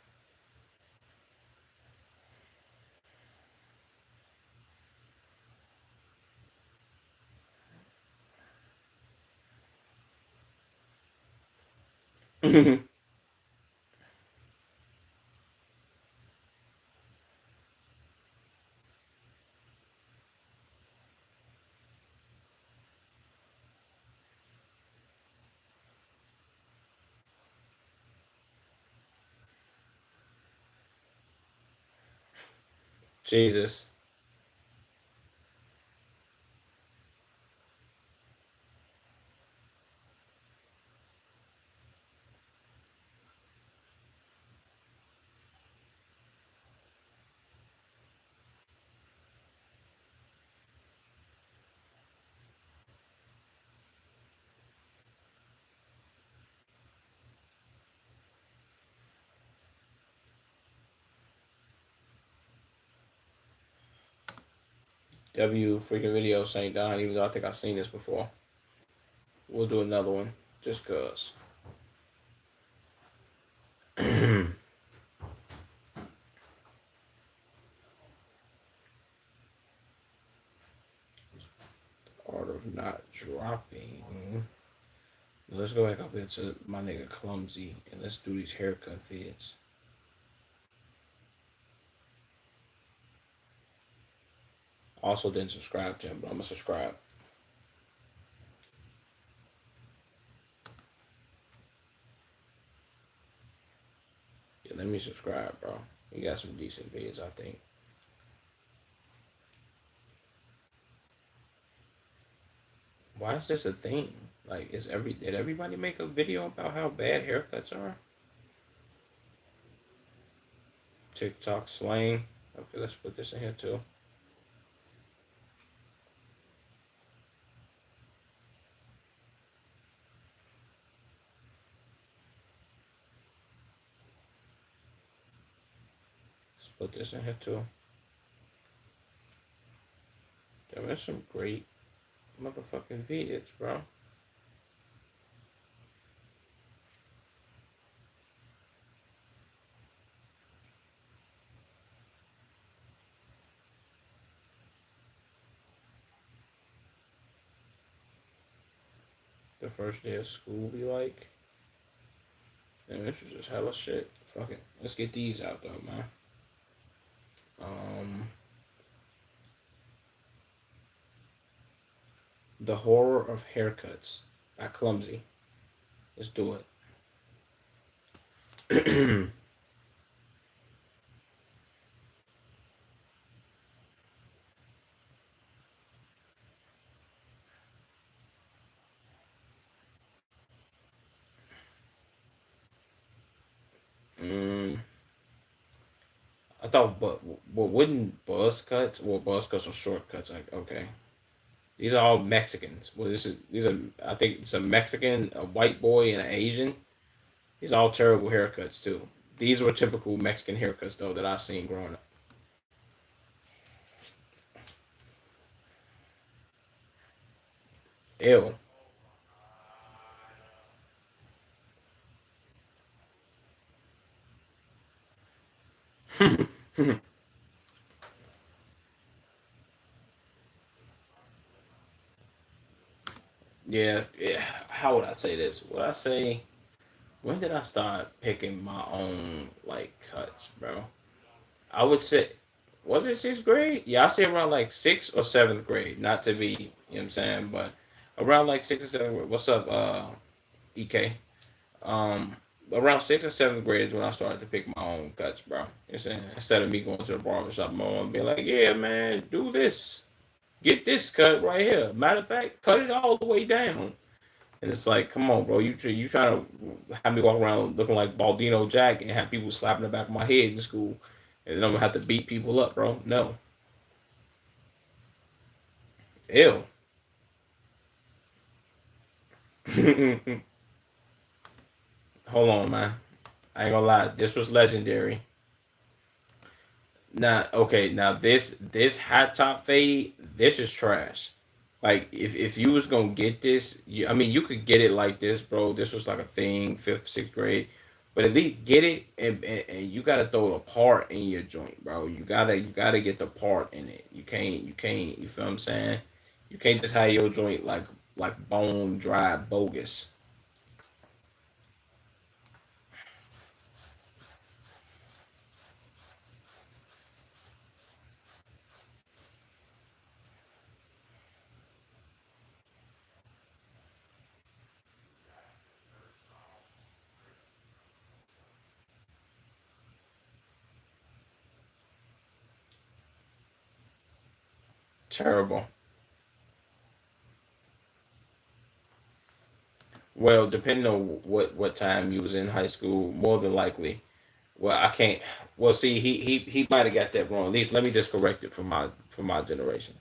Jesus. W freaking video St. Don, even though I think I've seen this before. We'll do another one just cause. Art of not dropping. Let's go back up into my nigga Clumsy and let's do these haircut vids. Also didn't subscribe to him, but I'm gonna subscribe. Yeah, let me subscribe, bro. He got some decent vids, I think. Why is this a thing? Like, did everybody make a video about how bad haircuts are? TikTok slang. Okay, let's put this in here too. Let's put this in here too. Damn, that's some great motherfucking vids, bro. The first day of school be like. And this was just hella shit. Fuck it. Let's get these out though, man. The Horror of Haircuts by Clumsy. Let's do it. mm, I thought, but wouldn't buzz cuts? Well, buzz cuts are shortcuts. Like, okay, these are all Mexicans. Well, these are. I think it's a Mexican, a white boy, and an Asian. These are all terrible haircuts too. These were typical Mexican haircuts though that I seen growing up. Ew. Yeah, yeah. How would I say this? Would I say when did I start picking my own like cuts, bro? I would say, was it sixth grade? Yeah, I say around like sixth or seventh grade. Not to be, you know what I'm saying, but around like sixth or seventh grade. What's up, EK? Um, Around sixth or seventh grade is when I started to pick my own cuts, bro. You know what I'm saying? Instead of me going to the barber shop, my mom being like, yeah, man, do this. Get this cut right here. Matter of fact, cut it all the way down. And it's like, come on, bro. You trying to have me walk around looking like Baldino Jack and have people slapping the back of my head in school, and then I'm gonna have to beat people up, bro. No, ew. Hold on, man. I ain't gonna lie. This was legendary. Now, okay, now this hot top fade, this is trash. Like if you was gonna get this, I mean you could get it like this, bro. This was like a thing, fifth, sixth grade. But at least get it and you gotta throw a part in your joint, bro. You gotta get the part in it. You can't you feel what I'm saying? You can't just have your joint like bone dry bogus. Terrible. Well, depending on what time you was in high school, more than likely. Well, I can't. Well, see, he might have got that wrong. At least let me just correct it for my generation.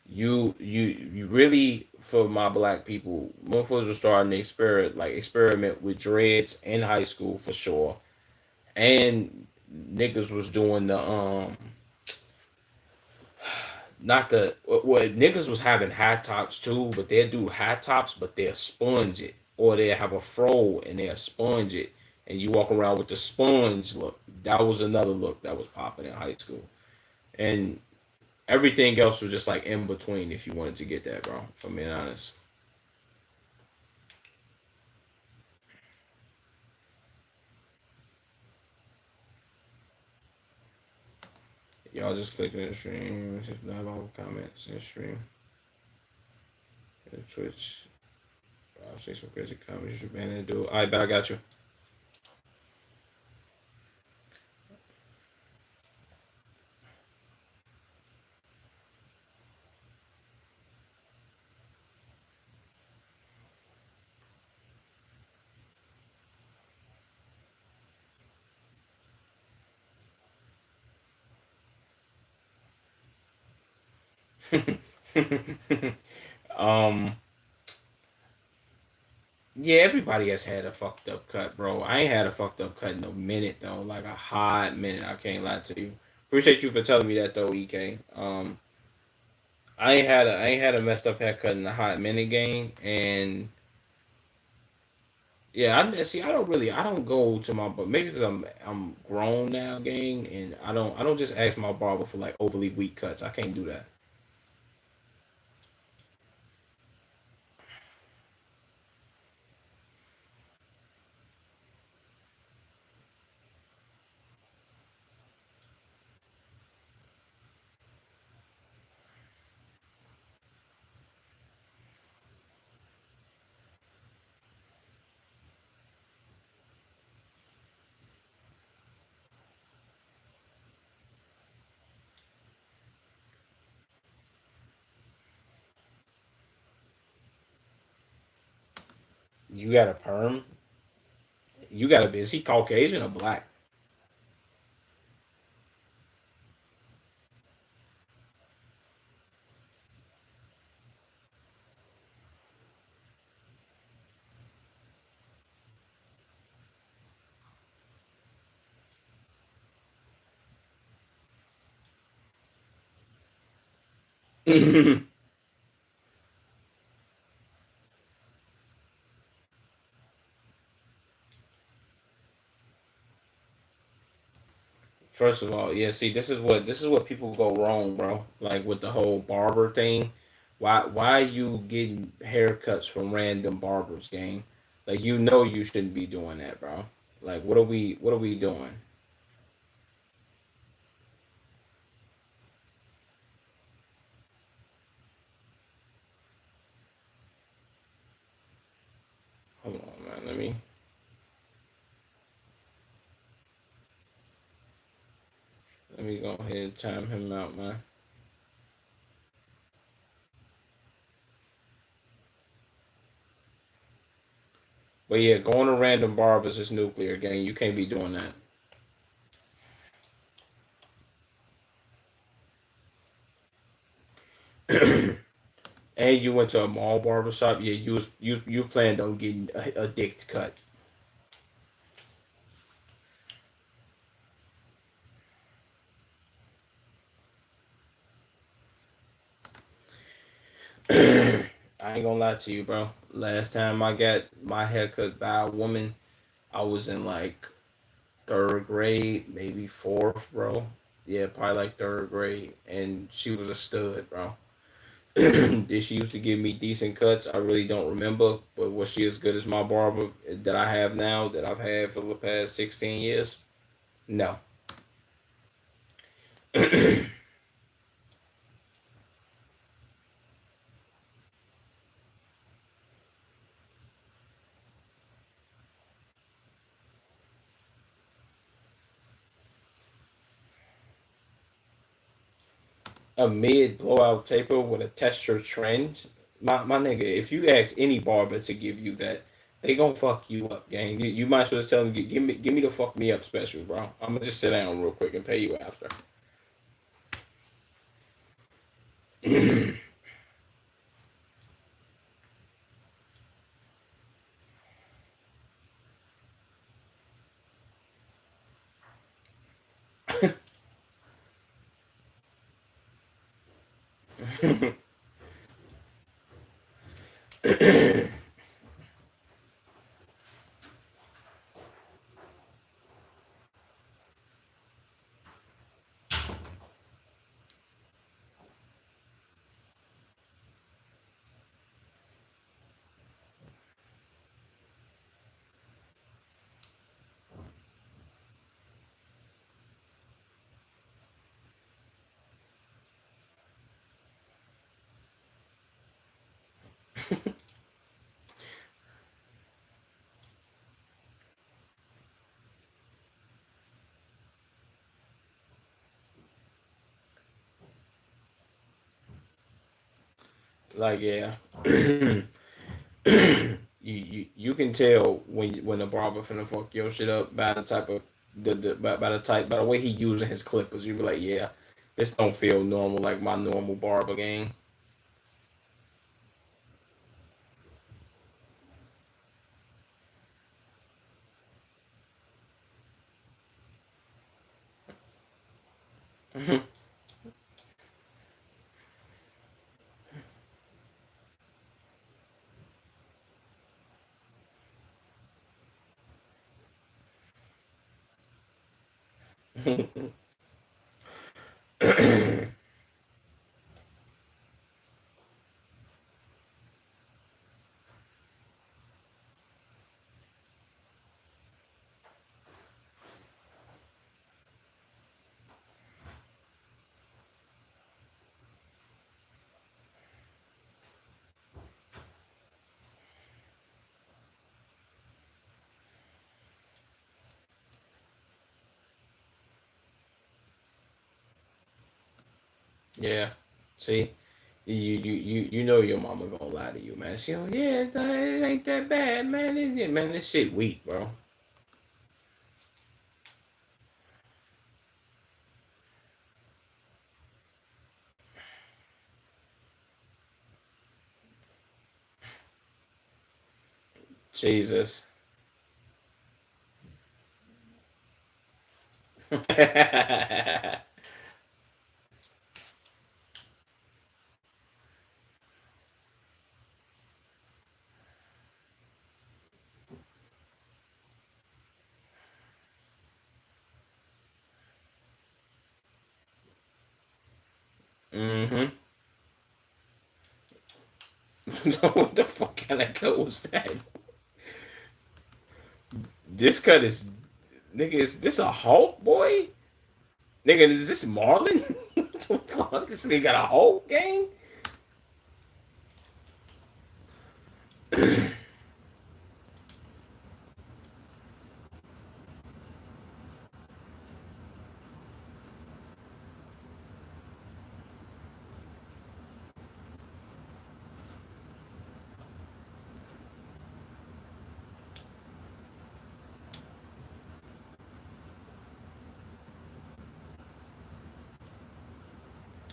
You really for my black people, motherfuckers were starting to experiment with dreads in high school for sure, and niggas was doing not the what niggas was having hat tops too, but they'll do hat tops, but they'll sponge it, or they'll have a fro and they'll sponge it, and you walk around with the sponge look. That was another look that was popping in high school, and everything else was just like in between. If you wanted to get that, bro, if I'm being honest, y'all just click in the stream, just not all comments in the stream, and Twitch. I'll say some crazy comments. You should ban it, do. All right, bet I got you. um, yeah, everybody has had a fucked up cut, bro. I ain't had a fucked up cut in a minute though, like a hot minute. I can't lie to you. Appreciate you for telling me that though, Ek. I ain't had a messed up haircut in a hot minute game, and yeah, I don't go to my but maybe because I'm grown now, gang, and I don't just ask my barber for like overly weak cuts. I can't do that. You got a perm? You got a is he Caucasian or black? First of all, yeah. See, this is what people go wrong, bro. Like with the whole barber thing. Why are you getting haircuts from random barbers, gang? Like you shouldn't be doing that, bro. Like what are we doing? Hold on, man. Let me go ahead and time him out, man. But yeah, going to random barbers is nuclear, gang. You can't be doing that. And you went to a mall barber shop. Yeah, you planned on getting a dick cut. I ain't gonna lie to you, bro. Last time I got my hair cut by a woman, I was in like third grade, maybe fourth, bro. Yeah, probably like third grade, and she was a stud, bro. Did she used to give me decent cuts? I really don't remember, but was she as good as my barber that I have now, that I've had for the past 16 years? No. A mid blowout taper with a texture trend, my nigga, if you ask any barber to give you that, they gonna fuck you up, gang. You might as well just tell them, give me the fuck me up special, bro. I'm gonna just sit down real quick and pay you after. Like yeah. You can tell when the barber finna fuck your shit up by the type of by the type by the way he using his clippers. You be like, yeah, this don't feel normal like my normal barber game. Yeah. See, you know your mama gonna lie to you, man. She, oh yeah, it ain't that bad, man. Man, this shit weak, bro. Jesus. Mm-hmm. What the fuck kind of cut was that? This cut is, nigga. Is this a Hulk boy? Nigga, is this Marlon? What the fuck? This nigga got a Hulk game?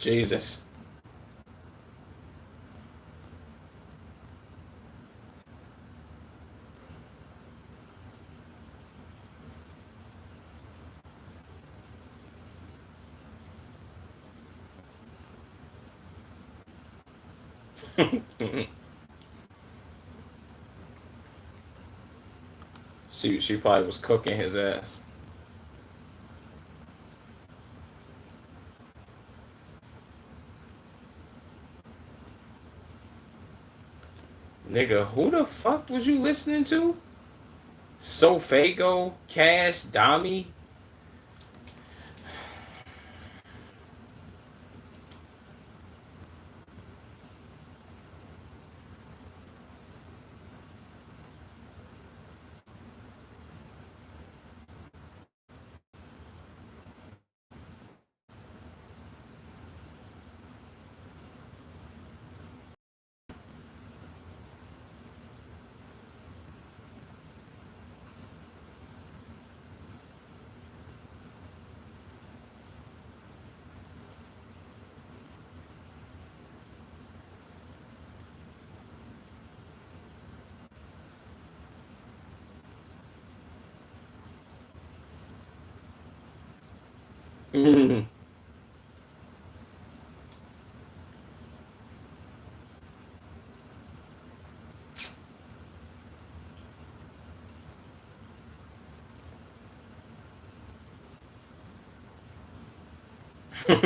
Jesus. She probably was cooking his ass. Nigga, who the fuck was you listening to? Sofago, Cash, Dami. More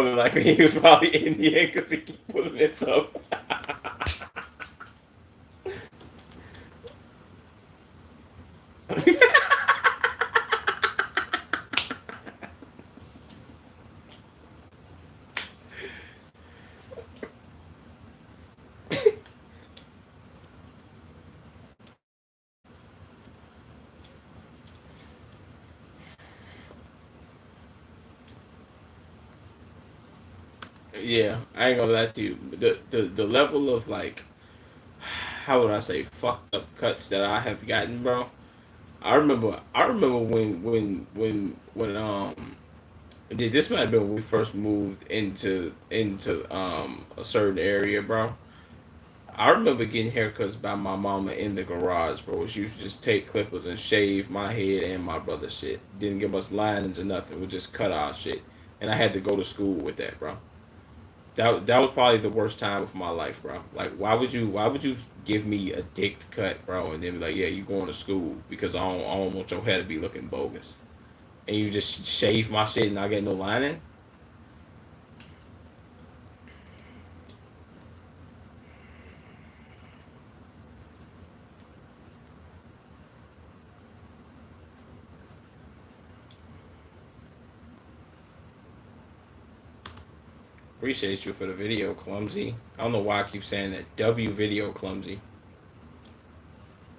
than likely, he was probably Indian because he keep pulling it up. Yeah, I ain't gonna lie to you. The level of like, how would I say, fucked up cuts that I have gotten, bro. I remember when this might have been when we first moved into a certain area, bro. I remember getting haircuts by my mama in the garage, bro. She used to just take clippers and shave my head and my brother's shit. Didn't give us linings or nothing. We just cut our shit, and I had to go to school with that, bro. That was probably the worst time of my life, bro. Like, why would you give me a dick cut, bro, and then be like, yeah, you going to school because I don't want your hair to be looking bogus, and you just shave my shit and I get no lining. Appreciate you for the video, clumsy. I don't know why I keep saying that. W video, clumsy. You know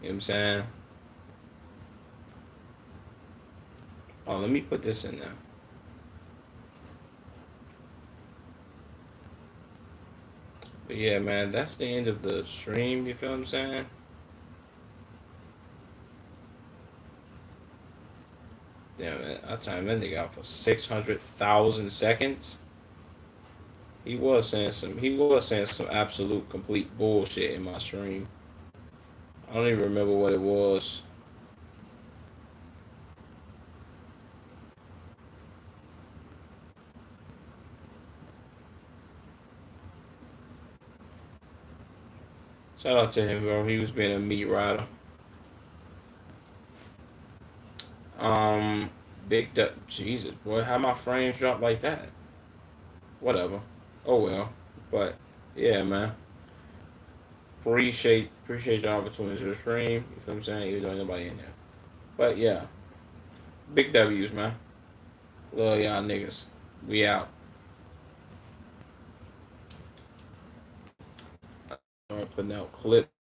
what I'm saying? Oh, let me put this in there. But yeah, man, that's the end of the stream. You feel what I'm saying? Damn it, I timed that nigga out for 600,000 seconds. He was saying some absolute complete bullshit in my stream. I don't even remember what it was. Shout out to him, bro. He was being a meat rider. Um, Jesus, boy, how my frames drop like that? Whatever. Oh well. But yeah, man. Appreciate y'all for tuning to the stream. You feel what I'm saying? Even though ain't nobody in there. But yeah, big W's, man. Love y'all niggas. We out. I'm putting out clips.